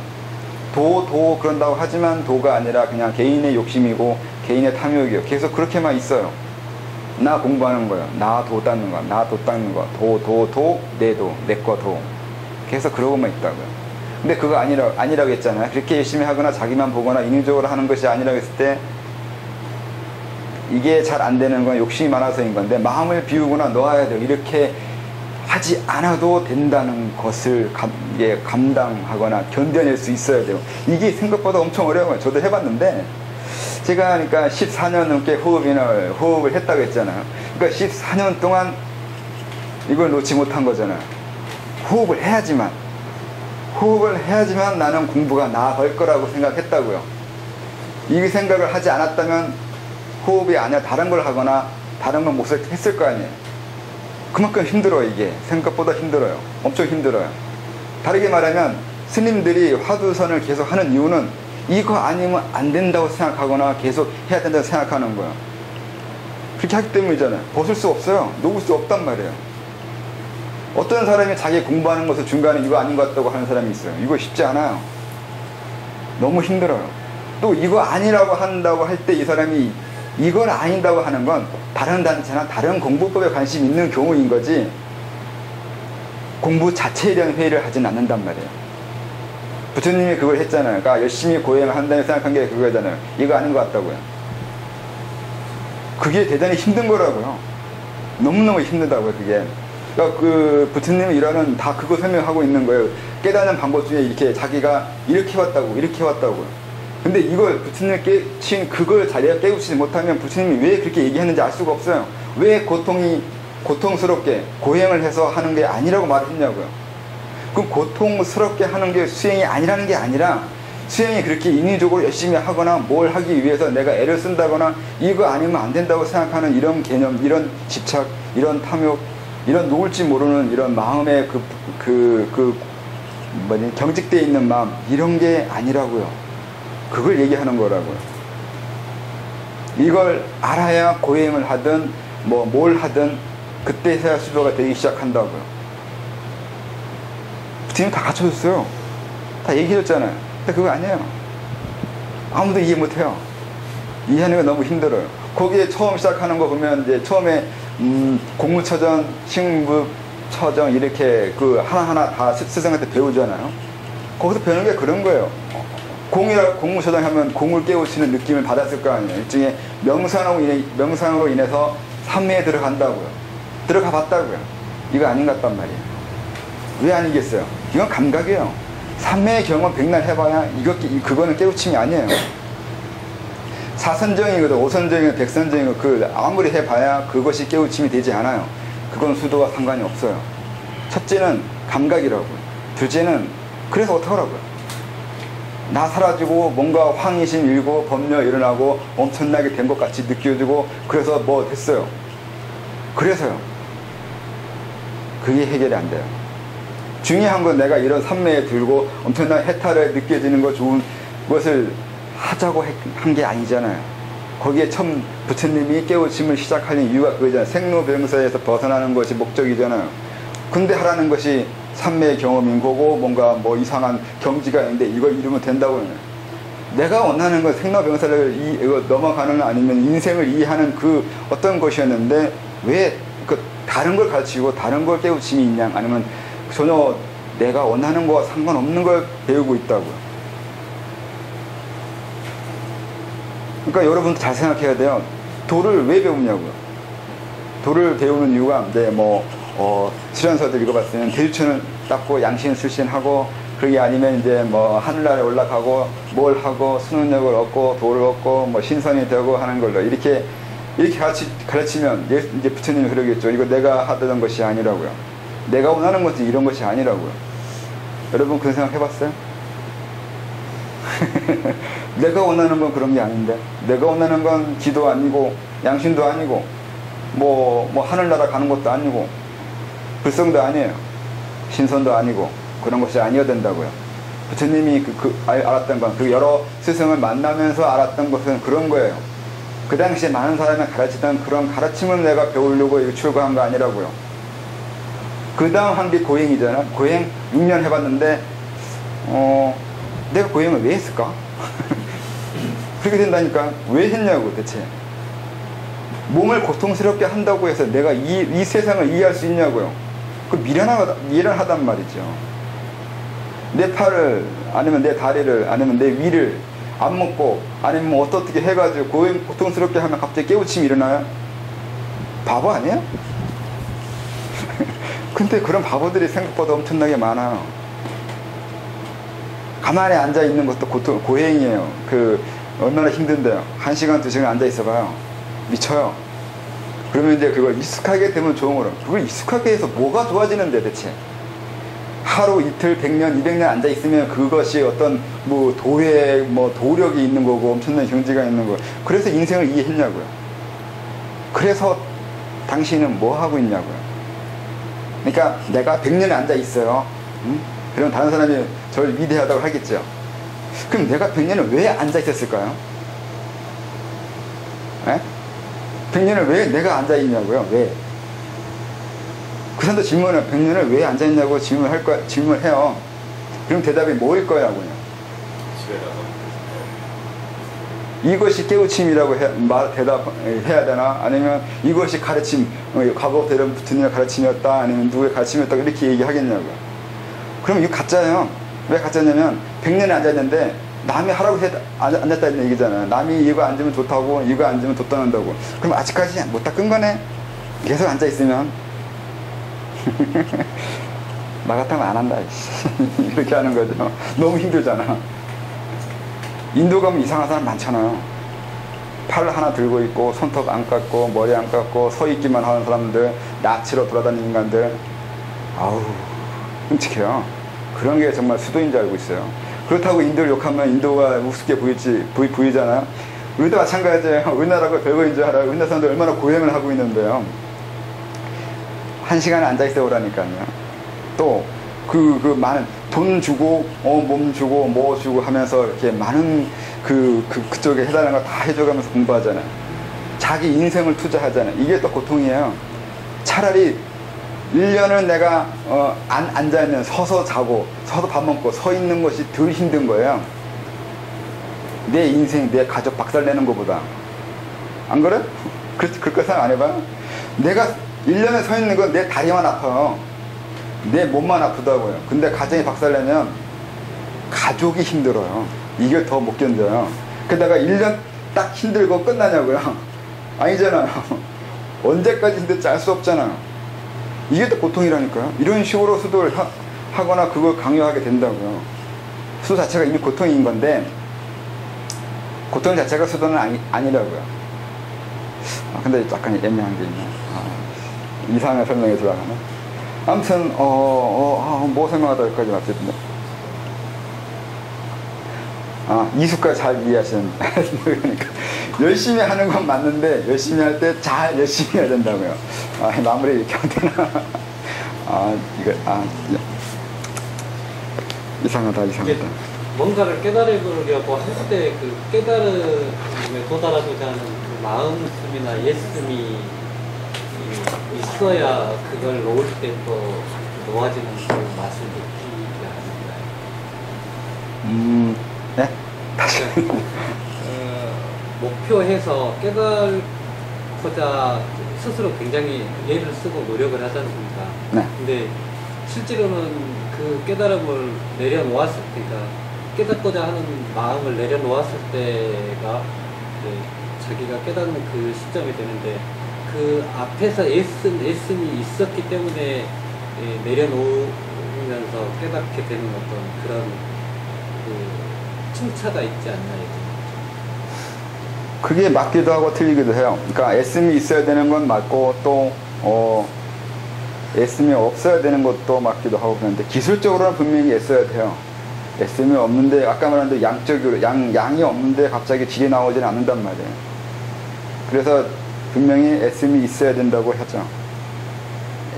도 그런다고 하지만 도가 아니라 그냥 개인의 욕심이고 개인의 탐욕이에요. 계속 그렇게만 있어요. 나 공부하는 거예요. 나 도 닦는 거, 나 도 닦는 거, 내 도, 내 거 도. 계속 그러고만 있다고요. 근데 그거 아니라고 했잖아요. 그렇게 열심히 하거나 자기만 보거나 인위적으로 하는 것이 아니라고 했을 때 이게 잘 안 되는 건 욕심이 많아서인 건데, 마음을 비우거나 놓아야 돼요. 이렇게 하지 않아도 된다는 것을 감당하거나 견뎌낼 수 있어야 돼요. 이게 생각보다 엄청 어려워요. 저도 해봤는데, 제가 그러니까 14년 넘게 호흡을 했다고 했잖아요. 그러니까 14년 동안 이걸 놓지 못한 거잖아요. 호흡을 해야지만 나는 공부가 나아갈 거라고 생각했다고요. 이 생각을 하지 않았다면 호흡이 아니라 다른 걸 하거나 다른 걸 못 했을 거 아니에요. 그만큼 힘들어요. 이게 생각보다 힘들어요. 엄청 힘들어요. 다르게 말하면 스님들이 화두선을 계속 하는 이유는 이거 아니면 안 된다고 생각하거나 계속 해야 된다고 생각하는 거예요. 그렇게 하기 때문이잖아요. 벗을 수 없어요. 놓을 수 없단 말이에요. 어떤 사람이 자기 공부하는 것을 중간에 이거 아닌 것 같다고 하는 사람이 있어요. 이거 쉽지 않아요. 너무 힘들어요. 또 이거 아니라고 한다고 할 때 이 사람이 이걸 아닌다고 하는 건 다른 단체나 다른 공부법에 관심 있는 경우인 거지, 공부 자체에 대한 회의를 하진 않는단 말이에요. 부처님이 그걸 했잖아요. 그러니까 열심히 고행을 한다고 생각한 게 그거잖아요. 이거 아닌 것 같다고요. 그게 대단히 힘든 거라고요. 너무너무 힘들다고요, 그게. 그러니까 그 부처님의 일화는 다 그거 설명하고 있는 거예요. 깨닫는 방법 중에 이렇게 자기가 이렇게 왔다고요. 근데 이걸 부처님 깨친 그걸 자기가 깨우치지 못하면 부처님이 왜 그렇게 얘기했는지 알 수가 없어요. 왜 고통스럽게 고행을 해서 하는 게 아니라고 말을 했냐고요. 그럼 고통스럽게 하는 게 수행이 아니라는 게 아니라, 수행이 그렇게 인위적으로 열심히 하거나 뭘 하기 위해서 내가 애를 쓴다거나 이거 아니면 안 된다고 생각하는 이런 개념, 이런 집착, 이런 탐욕, 이런 놓을지 모르는 이런 마음의 경직되어 있는 마음, 이런 게 아니라고요. 그걸 얘기하는 거라고요. 이걸 알아야 고행을 하든 뭘 하든 그때서야 수도가 되기 시작한다고요. 부처님 다 갖춰줬어요. 다 얘기해줬잖아요. 근데 그거 아니에요. 아무도 이해 못해요. 이해하는 거 너무 힘들어요. 거기에 처음 시작하는 거 보면 이제 처음에 공무처전, 식무처전 이렇게 그 하나하나 다 스승한테 배우잖아요. 거기서 배우는 게 그런 거예요. 공무처전 하면 공을 깨우치는 느낌을 받았을 거 아니에요. 일종의 명상으로 인해서 삼매에 들어간다고요. 들어가 봤다고요. 이거 아닌 것 같단 말이에요. 왜 아니겠어요? 이건 감각이에요. 삼매의 경험 백날 해봐야 그거는 깨우침이 아니에요. 사선정이거든, 오선정이거든, 백선정이거든, 아무리 해봐야 그것이 깨우침이 되지 않아요. 그건 수도와 상관이 없어요. 첫째는 감각이라고요. 둘째는 그래서 어떡하라고요. 나 사라지고 뭔가 황이심 일고 법려 일어나고 엄청나게 된 것 같이 느껴지고 그래서 뭐 됐어요. 그래서요. 그게 해결이 안 돼요. 중요한 건 내가 이런 삼매에 들고 엄청난 해탈을 느껴지는 거 좋은 것을 하자고 한 게 아니잖아요. 거기에 처음 부처님이 깨우침을 시작하는 이유가 그거잖아요. 생로병사에서 벗어나는 것이 목적이잖아요. 근데 하라는 것이 삼매의 경험인 거고 뭔가 이상한 경지가 있는데 이걸 이루면 된다고 해요. 내가 원하는 건 생로병사를 넘어가는 아니면 인생을 이해하는 그 어떤 것이었는데 왜 그 다른 걸 가르치고 다른 걸 깨우침이 있냐, 아니면 전혀 내가 원하는 거와 상관없는 걸 배우고 있다고요. 그러니까 여러분도 잘 생각해야 돼요. 도를 왜 배우냐고요. 도를 배우는 이유가 수련서들 읽어봤으면 대유천을 닦고 양신 출신하고, 그게 아니면 이제 하늘나라에 올라가고 뭘 하고 수능력을 얻고 도를 얻고 신선이 되고 하는 걸로 이렇게 가르치면 이제 부처님이 그러겠죠. 이거 내가 하던 것이 아니라고요. 내가 원하는 것은 이런 것이 아니라고요. 여러분 그런 생각 해봤어요? 내가 원하는 건 그런 게 아닌데, 내가 원하는 건 기도 아니고 양심도 아니고 뭐 하늘나라 가는 것도 아니고 불성도 아니에요. 신선도 아니고 그런 것이 아니어야 된다고요. 부처님이 알았던 건, 그 여러 스승을 만나면서 알았던 것은 그런 거예요. 그 당시에 많은 사람이 가르치던 그런 가르침을 내가 배우려고 출가한 거 아니라고요. 그 다음 한 게 고행이잖아. 고행 6년 해봤는데 내가 고행을 왜 했을까? 그렇게 된다니까. 왜 했냐고 대체. 몸을 고통스럽게 한다고 해서 내가 이 세상을 이해할 수 있냐고요. 그 미련하단 말이죠. 내 팔을, 아니면 내 다리를, 아니면 내 위를 안 먹고, 아니면 뭐 어떻게 해가지고 고통스럽게 하면 갑자기 깨우침이 일어나요? 바보 아니에요? 근데 그런 바보들이 생각보다 엄청나게 많아요. 가만히 앉아있는 것도 고행이에요. 얼마나 힘든데요. 1시간, 2시간 앉아있어봐요. 미쳐요. 그러면 이제 그걸 익숙하게 되면 좋은 거로. 그걸 익숙하게 해서 뭐가 좋아지는데 대체? 하루, 이틀, 100년, 200년 앉아있으면 그것이 어떤 도력이 있는 거고 엄청난 경지가 있는 거고. 그래서 인생을 이해했냐고요. 그래서 당신은 뭐 하고 있냐고요. 그러니까 내가 100년에 앉아있어요. 응? 그럼 다른 사람이 저를 위대하다고 하겠죠. 그럼 내가 100년을 왜 앉아있었을까요? 100년을 왜 내가 앉아있냐고요. 왜? 그 사람도 질문을, 100년을 왜 앉아있냐고 질문해요. 그럼 대답이 뭐일 거냐고요. 집에 가서 이것이 깨우침이라고 대답해야 되나? 아니면 이것이 가르침, 과거 대련 부처님의 가르침이었다, 아니면 누구의 가르침이었다, 이렇게 얘기하겠냐고요. 그럼 이거 가짜예요. 왜 가짜냐면 100년에 앉아있는데 남이 하라고 앉았다는 얘기잖아요. 남이 이거 앉으면 좋다고, 이거 앉으면 돈 떠난다고. 그럼 아직까지 못 닦은 거네. 계속 앉아있으면. 나 같으면 안 한다. 이렇게 하는 거죠. 너무 힘들잖아. 인도 가면 이상한 사람 많잖아요. 팔 하나 들고 있고, 손톱 안 깎고, 머리 안 깎고, 서 있기만 하는 사람들, 낯으로 돌아다니는 인간들. 아우, 끔찍해요. 그런 게 정말 수도인 줄 알고 있어요. 그렇다고 인도를 욕하면 인도가 우습게 보이잖아요. 우리도 마찬가지예요. 우리나라가 별거인 줄 알아요. 우리나라 사람들 얼마나 고행을 하고 있는데요. 1시간에 앉아있어 오라니까요. 또, 많은, 돈 주고, 몸 주고, 뭐 주고 하면서 이렇게 많은 그쪽에 해달라는 거 다 해줘가면서 공부하잖아요. 자기 인생을 투자하잖아요. 이게 또 고통이에요. 차라리 1년을 내가, 앉아있는, 서서 자고, 서서 밥 먹고, 서 있는 것이 덜 힘든 거예요. 내 인생, 내 가족 박살내는 것보다. 안 그래? 그렇게 생각 안 해봐요? 내가 1년에 서 있는 건 내 다리만 아파요. 내 몸만 아프다고요. 근데 가정이 박살내면 가족이 힘들어요. 이게 더 못 견뎌요. 게다가 1년 딱 힘들고 끝나냐고요. 아니잖아요. 언제까지 힘들지 알 수 없잖아요. 이게 또 고통이라니까요. 이런 식으로 수도를 하거나 그걸 강요하게 된다고요. 수도 자체가 이미 고통인 건데, 고통 자체가 수도는 아니라고요. 근데 약간 애매한 게 있네. 이상한 설명이 들어가네. 아무튼, 뭐 설명하다 여기까지 왔거든요. 이수까지 잘 이해하시는. 그러니까, 열심히 하는 건 맞는데, 열심히 할 때 열심히 해야 된다고요. 마무리 이렇게 하면 되나? 이상하다. 뭔가를 깨달으려고 할 때 그 깨달음에 도달하고자 하는 그 마음씀이나 예씀이 있어야 그걸 놓을 때 또 놓아지는 그 맛을 느끼지 않을까요? 네? 다시. 목표해서 깨달고자 스스로 굉장히 예를 쓰고 노력을 하지 않습니까? 네. 근데 실제로는 그 깨달음을 내려놓았을 때가, 깨닫고자 하는 마음을 내려놓았을 때가 자기가 깨닫는 그 시점이 되는데, 그 앞에서 애씀이 있었기 때문에 내려놓으면서 깨닫게 되는 어떤 그런 층차가 있지 않나요? 그게 맞기도 하고 틀리기도 해요. 그러니까 애씀이 있어야 되는 건 맞고, 또 S음이 없어야 되는 것도 맞기도 하고 그런데 기술적으로는 분명히 S여야 돼요. S음이 없는데 아까 말한 대로 양적으로 양이 없는데 갑자기 질이 나오지는 않는단 말이에요. 그래서 분명히 S음이 있어야 된다고 하죠.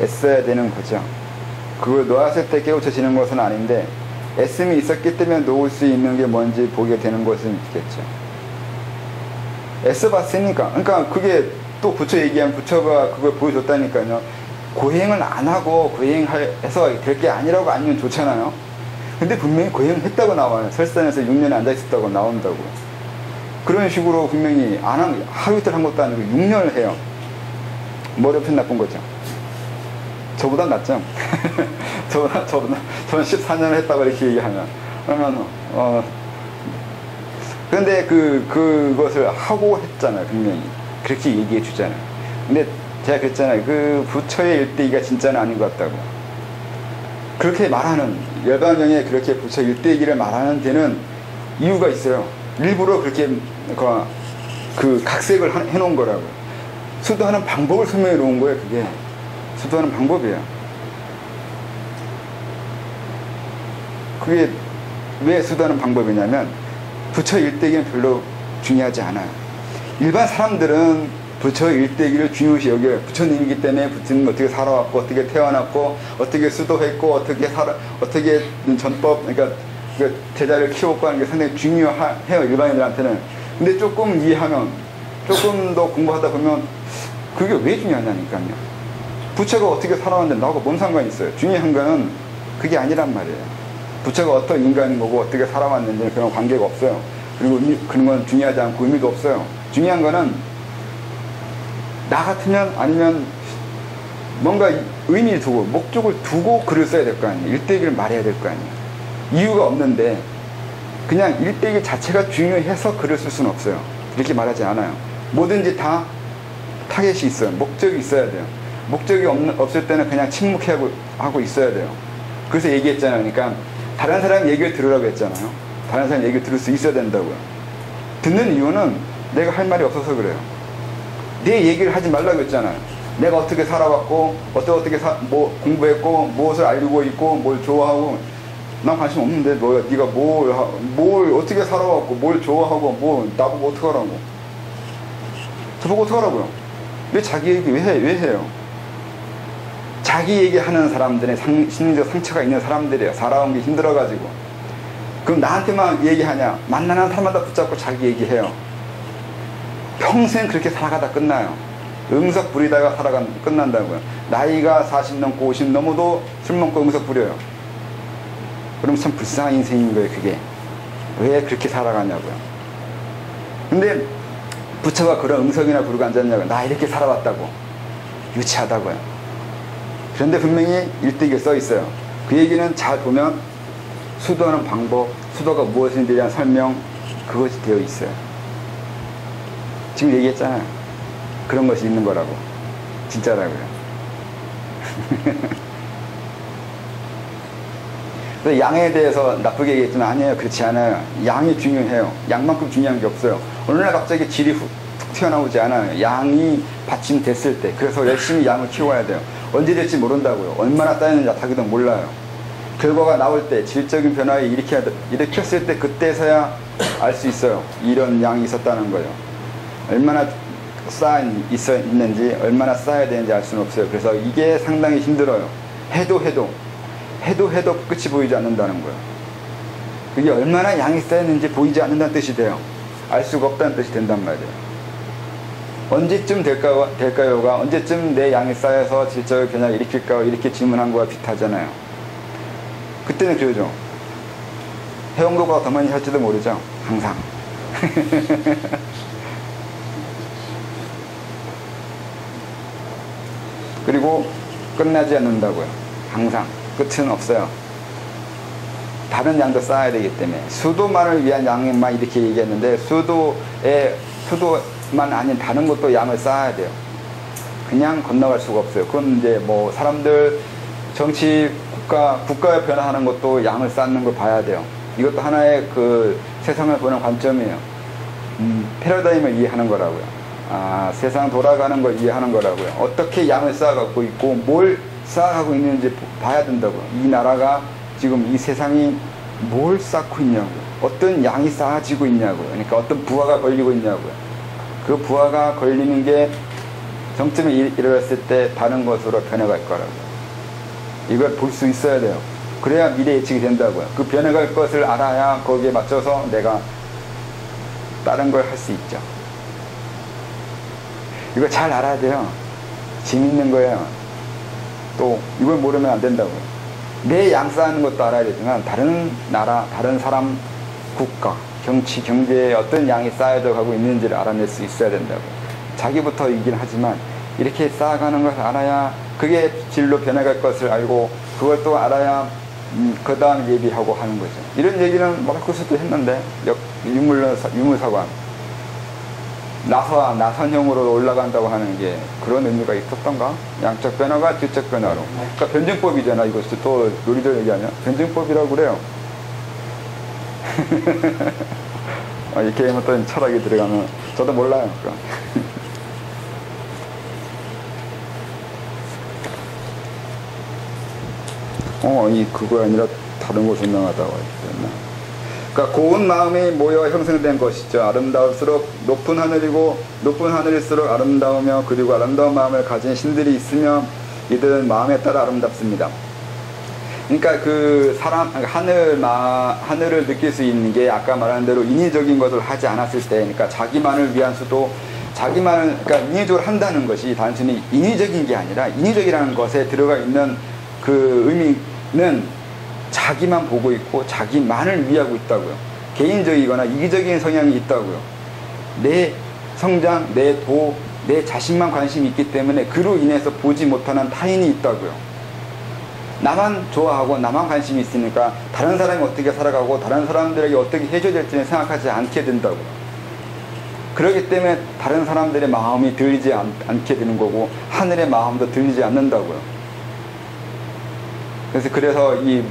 S여야 되는 거죠. 그걸 놓았을 때 깨우쳐지는 것은 아닌데 S음이 있었기 때문에 놓을 수 있는 게 뭔지 보게 되는 것은 있겠죠. S 봤으니까 그러니까 그게 또 부처 얘기한 부처가 그걸 보여줬다니까요. 고행을 안 하고 고행해서 될 게 아니라고 아니면 좋잖아요. 근데 분명히 고행을 했다고 나와요. 설산에서 6년에 앉아있었다고 나온다고. 그런 식으로 분명히 하루 이틀 한 것도 아니고 6년을 해요. 머리 엄청 나쁜 거죠. 저보다 낫죠. 저는 14년을 했다고 이렇게 얘기하면. 그러면, 그런데 그것을 하고 했잖아요, 분명히. 그렇게 얘기해 주잖아요. 근데 제가 그랬잖아요. 그 부처의 일대기가 진짜는 아닌 것 같다고. 그렇게 말하는, 열반경에 그렇게 부처 일대기를 말하는 데는 이유가 있어요. 일부러 그렇게 그 각색을 해놓은 거라고. 수도하는 방법을 설명해 놓은 거예요, 그게. 수도하는 방법이에요. 그게 왜 수도하는 방법이냐면 부처 일대기는 별로 중요하지 않아요. 일반 사람들은 부처 일대기를 중요시 여겨요. 부처님이기 때문에 부처님 어떻게 살아왔고 어떻게 태어났고 어떻게 수도했고 어떻게 전법 그러니까 그 제자를 키웠고 하는 게 상당히 중요해요, 일반인들한테는. 근데 조금 이해하면 조금 더 공부하다 보면 그게 왜 중요하냐니까요. 부처가 어떻게 살아왔는데 나하고 뭔 상관이 있어요. 중요한 거는 그게 아니란 말이에요. 부처가 어떤 인간인 거고 어떻게 살아왔는지 그런 관계가 없어요. 그리고 그런 건 중요하지 않고 의미도 없어요. 중요한 거는 나 같으면 아니면 뭔가 의미를 두고 목적을 두고 글을 써야 될 거 아니에요. 일대기를 말해야 될 거 아니에요. 이유가 없는데 그냥 일대기 자체가 중요해서 글을 쓸 수는 없어요. 이렇게 말하지 않아요. 뭐든지 다 타겟이 있어요. 목적이 있어야 돼요. 목적이 없을 때는 그냥 침묵하고 있어야 돼요. 그래서 얘기했잖아요. 그러니까 다른 사람 얘기를 들으라고 했잖아요. 다른 사람 얘기를 들을 수 있어야 된다고요. 듣는 이유는 내가 할 말이 없어서 그래요. 내 얘기를 하지 말라고 했잖아요. 내가 어떻게 살아왔고 뭐 공부했고 무엇을 알고 있고 뭘 좋아하고 난 관심 없는데 네가 뭘 어떻게 살아왔고 뭘 좋아하고 뭐 나보고 어떡하라고. 저보고 어떡하라고요. 왜 자기 얘기 왜 해요? 자기 얘기하는 사람들은 심리적 상처가 있는 사람들이에요. 살아온 게 힘들어가지고. 그럼 나한테만 얘기하냐? 만나는 사람마다 붙잡고 자기 얘기해요. 평생 그렇게 살아가다 끝나요. 응석 부리다가 끝난다고요. 나이가 40 넘고 50 넘어도 술 먹고 응석 부려요. 그럼 참 불쌍한 인생인 거예요, 그게. 왜 그렇게 살아가냐고요. 근데 부처가 그런 응석이나 부르고 앉았냐고요. 나 이렇게 살아왔다고. 유치하다고요. 그런데 분명히 일대기에 써 있어요. 그 얘기는 잘 보면 수도하는 방법, 수도가 무엇인지에 대한 설명, 그것이 되어 있어요. 지금 얘기했잖아요. 그런 것이 있는 거라고. 진짜라고요. 그래서 양에 대해서 나쁘게 얘기했지만 아니에요. 그렇지 않아요. 양이 중요해요. 양만큼 중요한 게 없어요. 어느 날 갑자기 질이 툭 튀어나오지 않아요. 양이 받침됐을 때. 그래서 열심히 양을 키워야 돼요. 언제 될지 모른다고요. 얼마나 쌓이는지 자기도 몰라요. 결과가 나올 때 질적인 변화에 일으켰을 때 그때서야 알 수 있어요. 이런 양이 있었다는 거예요. 얼마나 있는지 얼마나 쌓아야 되는지 알 수는 없어요. 그래서 이게 상당히 힘들어요. 해도 끝이 보이지 않는다는 거예요. 그게 얼마나 양이 쌓였는지 보이지 않는다는 뜻이 돼요. 알 수가 없다는 뜻이 된단 말이에요. 언제쯤 될까요가 언제쯤 내 양이 쌓여서 질적인 변화를 일으킬까요? 이렇게 질문한 거와 비슷하잖아요. 그때는 그러죠. 해영도가 더 많이 할지도 모르죠. 항상. 그리고 끝나지 않는다고요. 항상. 끝은 없어요. 다른 양도 쌓아야 되기 때문에. 수도만을 위한 양만 이렇게 얘기했는데 수도만 아닌 다른 것도 양을 쌓아야 돼요. 그냥 건너갈 수가 없어요. 그건 이제 뭐 사람들 정치 국가에 변화하는 것도 양을 쌓는 걸 봐야 돼요. 이것도 하나의 그 세상을 보는 관점이에요. 패러다임을 이해하는 거라고요. 세상 돌아가는 걸 이해하는 거라고요. 어떻게 양을 쌓아가고 있고 뭘 쌓아가고 있는지 봐야 된다고요. 이 나라가 지금 이 세상이 뭘 쌓고 있냐고요. 어떤 양이 쌓아지고 있냐고요. 그러니까 어떤 부하가 걸리고 있냐고요. 그 부하가 걸리는 게 정점에 이르렀을 때 다른 것으로 변해갈 거라고요. 이걸 볼 수 있어야 돼요. 그래야 미래 예측이 된다고요. 그 변해갈 것을 알아야 거기에 맞춰서 내가 다른 걸 할 수 있죠. 이거 잘 알아야 돼요. 재밌는 거예요. 또 이걸 모르면 안 된다고요. 내 양 쌓는 것도 알아야 되지만 다른 나라, 다른 사람, 국가, 정치, 경제에 어떤 양이 쌓여져 가고 있는지를 알아낼 수 있어야 된다고요. 자기부터 이긴 하지만 이렇게 쌓아가는 것을 알아야 그게 진로 변해갈 것을 알고 그걸 또 알아야 그 다음 예비하고 하는 거죠. 이런 얘기는 마르크스도 했는데 유물사관 나선형으로 올라간다고 하는 게 그런 의미가 있었던가? 양적 변화가 질적 변화로. 그러니까 변증법이잖아. 이것도 또 논리적 얘기하면 변증법이라고 그래요. 이렇게 어떤 철학이 들어가면 저도 몰라요. 그거 아니라 다른 거 설명하다고 했나? 그러니까 고운 마음이 모여 형성된 것이죠. 아름다울수록 높은 하늘이고 높은 하늘일수록 아름다우며 그리고 아름다운 마음을 가진 신들이 있으며 이들은 마음에 따라 아름답습니다. 그러니까 그 사람 하늘을 느낄 수 있는 게 아까 말한 대로 인위적인 것을 하지 않았을 때, 그러니까 자기만을 위한 수도 그러니까 인위적으로 한다는 것이 단순히 인위적인 게 아니라 인위적이라는 것에 들어가 있는 그 의미는 자기만 보고 있고 자기만을 위하고 있다고요. 개인적이거나 이기적인 성향이 있다고요. 내 성장, 내 자신만 관심이 있기 때문에 그로 인해서 보지 못하는 타인이 있다고요. 나만 좋아하고 나만 관심이 있으니까 다른 사람이 어떻게 살아가고 다른 사람들에게 어떻게 해줘야 될지는 생각하지 않게 된다고요. 그렇기 때문에 다른 사람들의 마음이 들리지 않게 되는 거고 하늘의 마음도 들리지 않는다고요. 그래서 이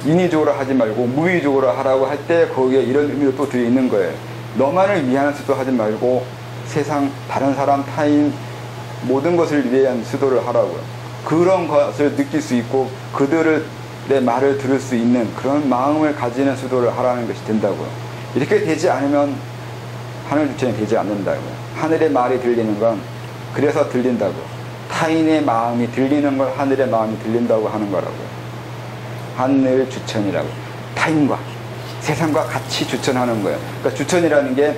인위적으로 하지 말고 무의적으로 하라고 할 때 거기에 이런 의미도 또 들어있는 거예요. 너만을 위한 수도 하지 말고 세상 다른 사람 타인 모든 것을 위한 수도를 하라고요. 그런 것을 느낄 수 있고 그들의 말을 들을 수 있는 그런 마음을 가지는 수도를 하라는 것이 된다고요. 이렇게 되지 않으면 하늘 주체는 되지 않는다고요. 하늘의 말이 들리는 건 그래서 들린다고요. 타인의 마음이 들리는 걸 하늘의 마음이 들린다고 하는 거라고요. 하늘 주천이라고. 타인과 세상과 같이 주천하는 거예요. 그러니까 주천이라는 게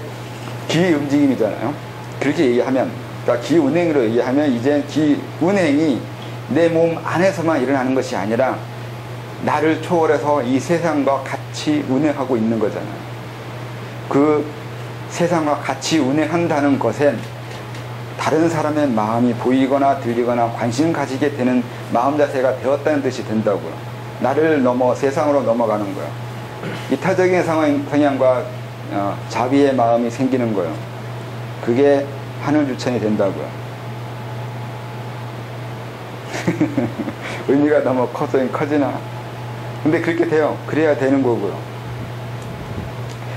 기운직임이잖아요. 그렇게 얘기하면, 그러니까 기운행으로 얘기하면 이제 기운행이 내 몸 안에서만 일어나는 것이 아니라 나를 초월해서 이 세상과 같이 운행하고 있는 거잖아요. 그 세상과 같이 운행한다는 것엔 다른 사람의 마음이 보이거나 들리거나 관심 가지게 되는 마음 자세가 되었다는 뜻이 된다고요. 나를 넘어 세상으로 넘어가는 거예요. 이타적인 성향과 자비의 마음이 생기는 거예요. 그게 하늘주천이 된다고요. 의미가 너무 커지나? 근데 그렇게 돼요. 그래야 되는 거고요.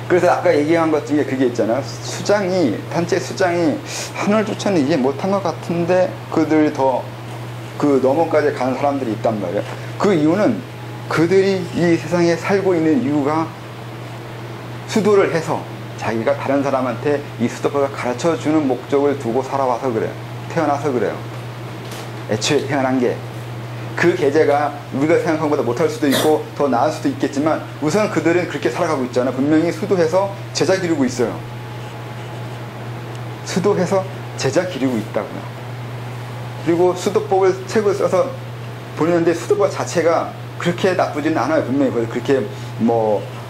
그래서 아까 얘기한 것 중에 그게 있잖아요. 단체 수장이 하늘주천을 이해 못한 것 같은데 그들이 더 그 너머까지 가는 사람들이 있단 말이에요. 그 이유는 그들이 이 세상에 살고 있는 이유가 수도를 해서 자기가 다른 사람한테 이 수도법을 가르쳐주는 목적을 두고 살아와서 그래요. 태어나서 그래요. 애초에 태어난 게 그 계제가 우리가 생각한 것보다 못할 수도 있고 더 나을 수도 있겠지만 우선 그들은 그렇게 살아가고 있잖아요. 분명히 수도해서 제자 기르고 있어요. 수도해서 제자 기르고 있다고요. 그리고 수도법을 책을 써서 보내는데 수도법 자체가 그렇게 나쁘지는 않아요. 분명히 그렇게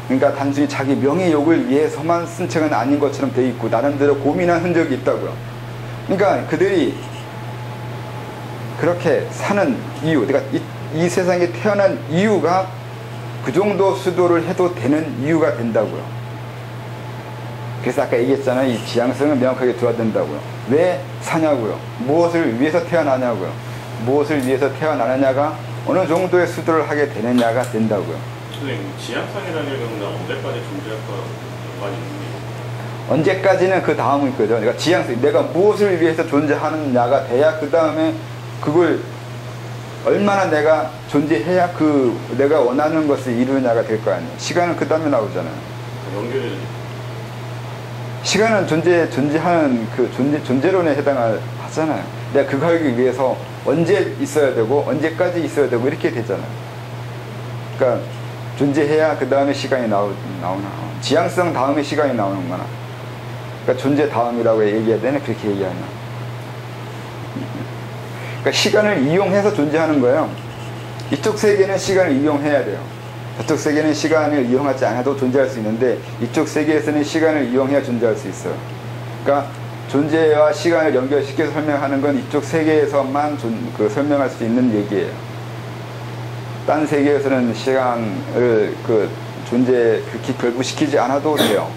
그러니까 단순히 자기 명예욕을 위해서만 쓴 책은 아닌 것처럼 돼 있고 나름대로 고민한 흔적이 있다고요. 그러니까 그들이 그렇게 사는 이유, 그러니까 이 세상에 태어난 이유가 그 정도 수도를 해도 되는 이유가 된다고요. 그래서 아까 얘기했잖아요. 이 지향성을 명확하게 둬야 된다고요. 왜 사냐고요. 무엇을 위해서 태어나냐고요. 무엇을 위해서 태어나느냐가 어느 정도의 수도를 하게 되느냐가 된다고요. 선생님, 지향성이라는 경우는 언제까지 존재할까 연관이 있습니다. 언제까지는 그 다음은 있거든요. 그러니까 지향성, 내가 무엇을 위해서 존재하느냐가 돼야 그 다음에 그걸 얼마나 내가 존재해야 그 내가 원하는 것을 이루느냐가 될 거 아니에요. 시간은 그 다음에 나오잖아요. 연결이 시간은 존재하는 그 존재론에 하잖아요. 내가 그거 하기 위해서 언제 있어야 되고 언제까지 있어야 되고 이렇게 되잖아요. 그러니까 존재해야 그 다음에 시간이 나오나, 지향성 다음에 시간이 나오는 거나, 그러니까 존재 다음이라고 얘기해야 되나, 그렇게 얘기하나. 그러니까 시간을 이용해서 존재하는 거예요. 이쪽 세계는 시간을 이용해야 돼요. 저쪽 세계는 시간을 이용하지 않아도 존재할 수 있는데, 이쪽 세계에서는 시간을 이용해야 존재할 수 있어요. 그러니까 존재와 시간을 연결시켜서 설명하는 건 이쪽 세계에서만 설명할 수 있는 얘기예요. 딴 세계에서는 시간을 존재 그렇게 결부시키지 않아도 돼요.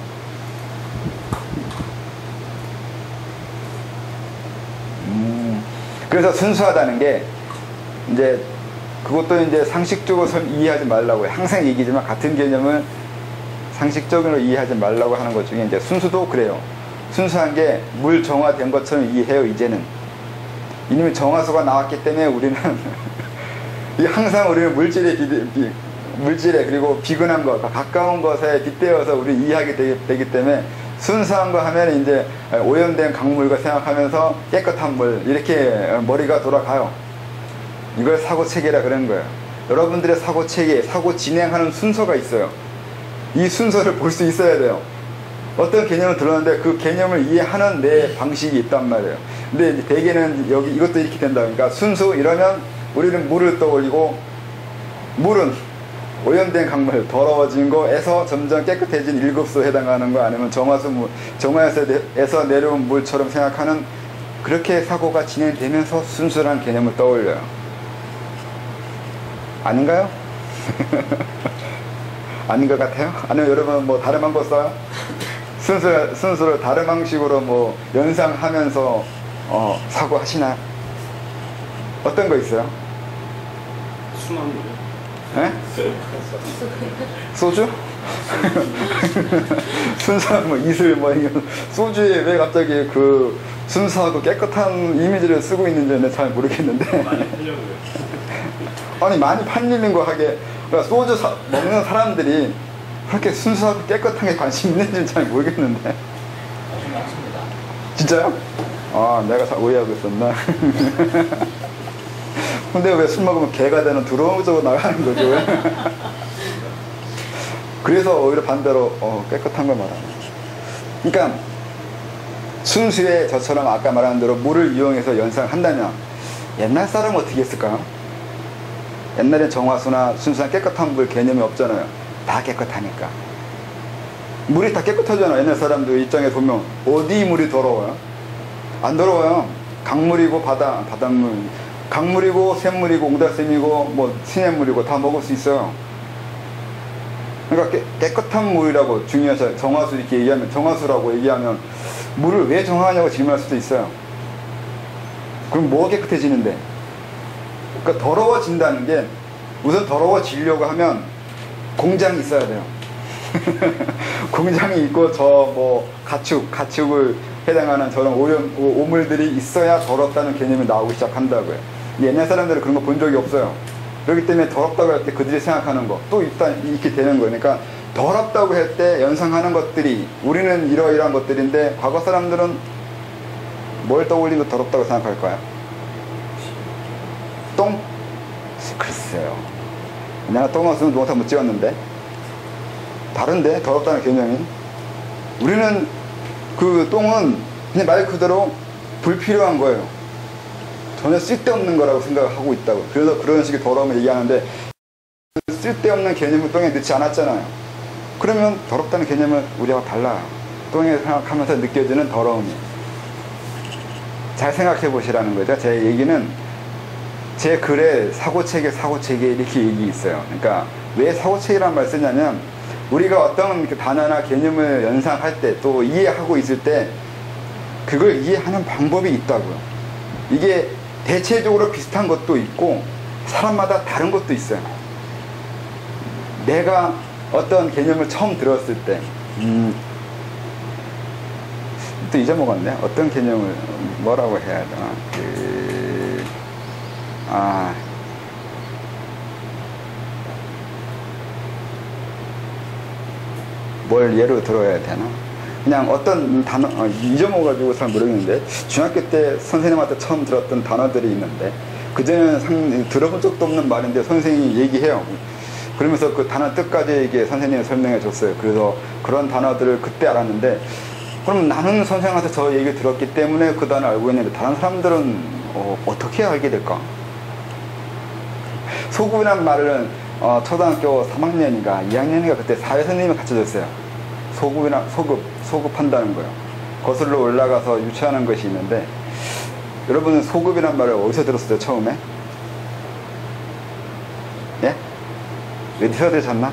그래서 순수하다는 게 이제 그것도 이제 상식적으로 이해하지 말라고 해요. 항상 얘기지만 같은 개념을 상식적으로 이해하지 말라고 하는 것 중에 이제 순수도 그래요. 순수한 게 물 정화된 것처럼 이해해요. 이제는 이미 정화수가 나왔기 때문에 우리는 항상 우리는 물질에 그리고 비근한 것, 가까운 것에 빗대어서 우리 이해하게 되기 때문에 순수한 거 하면 이제 오염된 강물과 생각하면서 깨끗한 물 이렇게 머리가 돌아가요. 이걸 사고체계라 그러는 거예요. 여러분들의 사고체계, 사고 진행하는 순서가 있어요. 이 순서를 볼 수 있어야 돼요. 어떤 개념을 들었는데 그 개념을 이해하는 내 방식이 있단 말이에요. 근데 이제 대개는 여기 이것도 이렇게 된다. 그러니까 순수 이러면 우리는 물을 떠올리고, 물은 오염된 강물, 더러워진 거에서 점점 깨끗해진 일급수에 해당하는 거, 아니면 정화에서 내려온 물처럼 생각하는, 그렇게 사고가 진행되면서 순수란 개념을 떠올려요. 아닌가요? 아닌 것 같아요? 아니면 여러분 뭐 다른 방법 써요? 순수를 다른 방식으로 뭐 연상하면서 사고하시나요? 어떤 거 있어요? 순한 물이요? 네? 소주? 순수한 뭐 이슬 뭐 이런 소주에 왜 갑자기 그 순수하고 깨끗한 이미지를 쓰고 있는지 잘 모르겠는데. 많이 팔려고요. 아니 많이 팔리는 거 하게, 그러니까 소주 먹는 사람들이 그렇게 순수하고 깨끗한 게 관심 있는지는 잘 모르겠는데. 맞습니다. 진짜요? 아, 내가 오해하고 있었나? 근데 왜 술 먹으면 개가 되는 두려운 쪽으로 나가는 거죠? 왜? 그래서 오히려 반대로 깨끗한 걸 말하는 거죠. 그러니까 순수에 저처럼 아까 말한 대로 물을 이용해서 연상한다면 옛날 사람은 어떻게 했을까요? 옛날에 정화수나 순수한 깨끗한 물 개념이 없잖아요. 다 깨끗하니까. 물이 다 깨끗하잖아요. 옛날 사람들 입장에 보면 어디 물이 더러워요? 안 더러워요. 강물이고 바닷물, 강물이고 샘물이고 옹달샘이고 뭐 시냇물이고 다 먹을 수 있어요. 그러니까 깨끗한 물이라고 중요해서 정화수 이렇게 얘기하면, 정화수라고 얘기하면 물을 왜 정화하냐고 질문할 수도 있어요. 그럼 뭐가 깨끗해지는데? 그러니까 더러워진다는 게, 우선 더러워지려고 하면 공장이 있어야 돼요. 공장이 있고 뭐 가축을 해당하는 저런 오물들이 있어야 더럽다는 개념이 나오기 시작한다고요. 옛날 사람들은 그런 거 본 적이 없어요. 그렇기 때문에 더럽다고 할 때 그들이 생각하는 거 또 이렇게 되는 거예요. 그러니까 더럽다고 할 때 연상하는 것들이, 우리는 이러이러한 것들인데 과거 사람들은 뭘 떠올리면 더럽다고 생각할까요? 똥? 글쎄요. 내가 똥 없으면 누구한테 못 찍었는데. 다른데 더럽다는 개념이. 우리는 그 똥은 그냥 말 그대로 불필요한 거예요. 전혀 쓸데없는 거라고 생각하고 있다고. 그래서 그런 식의 더러움을 얘기하는데, 쓸데없는 개념을 똥에 넣지 않았잖아요. 그러면 더럽다는 개념은 우리와 달라요. 똥에 생각하면서 느껴지는 더러움이. 잘 생각해 보시라는 거죠. 제 얘기는, 제 글에 사고체계 이렇게 얘기 있어요. 그러니까 왜 사고체계라는 말 쓰냐면, 우리가 어떤 그 단어나 개념을 연상할 때, 또 이해하고 있을 때 그걸 이해하는 방법이 있다고요. 이게 대체적으로 비슷한 것도 있고 사람마다 다른 것도 있어요. 내가 어떤 개념을 처음 들었을 때, 또 잊어먹었네. 어떤 개념을 뭐라고 해야 되나. 뭘 예로 들어야 되나? 그냥 어떤 단어, 잊어먹어가지고 잘 모르겠는데, 중학교 때 선생님한테 처음 들었던 단어들이 있는데, 그전에는 들어본 적도 없는 말인데 선생님이 얘기해요. 그러면서 그 단어 뜻까지 이게 선생님이 설명해 줬어요. 그래서 그런 단어들을 그때 알았는데, 그럼 나는 선생님한테 저 얘기 들었기 때문에 그 단어 알고 있는데, 다른 사람들은 어떻게 알게 될까? 소급이란 말은 초등학교 3학년인가 2학년인가 그때 사회 선생님이 가르쳐줬어요. 소급한다는 거예요. 거슬러 올라가서 유추하는 것이 있는데, 여러분은 소급이란 말을 어디서 들었어요, 처음에? 예? 어디서 들으셨나?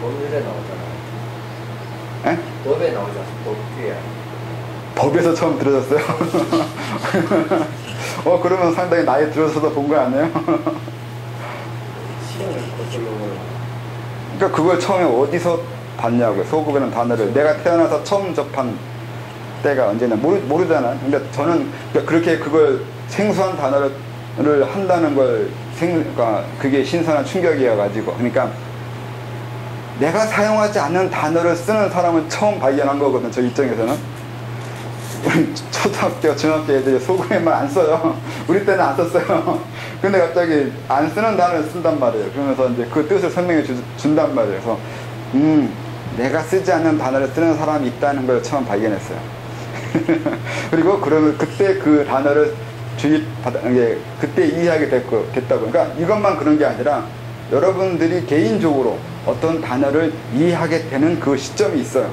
법률에 나오잖아. 예? 법에 나오잖아. 법규야. 법에서 처음 들으셨어요? 그러면 상당히 나이 들어서도 본 거 아니에요? 시험을 거슬러 올라. 그러니까 그걸 처음에 어디서 봤냐고요. 소급이라는 단어를 내가 태어나서 처음 접한 때가 언제냐 모르잖아. 근데 저는 그렇게 그걸 생소한 단어를 한다는 걸 그러니까 그게 신선한 충격이어가지고, 그러니까 내가 사용하지 않는 단어를 쓰는 사람은 처음 발견한 거거든. 저 입장에서는. 우리 초등학교, 중학교 애들이 소금의 말 안 써요. 우리 때는 안 썼어요. 근데 갑자기 안 쓰는 단어를 쓴단 말이에요. 그러면서 이제 그 뜻을 설명해 준단 말이에요. 그래서 내가 쓰지 않는 단어를 쓰는 사람이 있다는 걸 처음 발견했어요. 그리고 그러면 그때 그 단어를 그때 이해하게 됐다고. 그러니까 이것만 그런 게 아니라 여러분들이 개인적으로 어떤 단어를 이해하게 되는 그 시점이 있어요.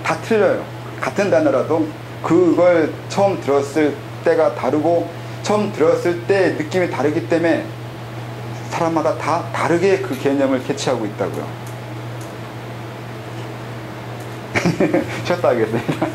다 틀려요. 같은 단어라도 그걸 처음 들었을 때가 다르고, 처음 들었을 때 느낌이 다르기 때문에 사람마다 다 다르게 그 개념을 캐치하고 있다고요. 쉬었다 하겠습니다.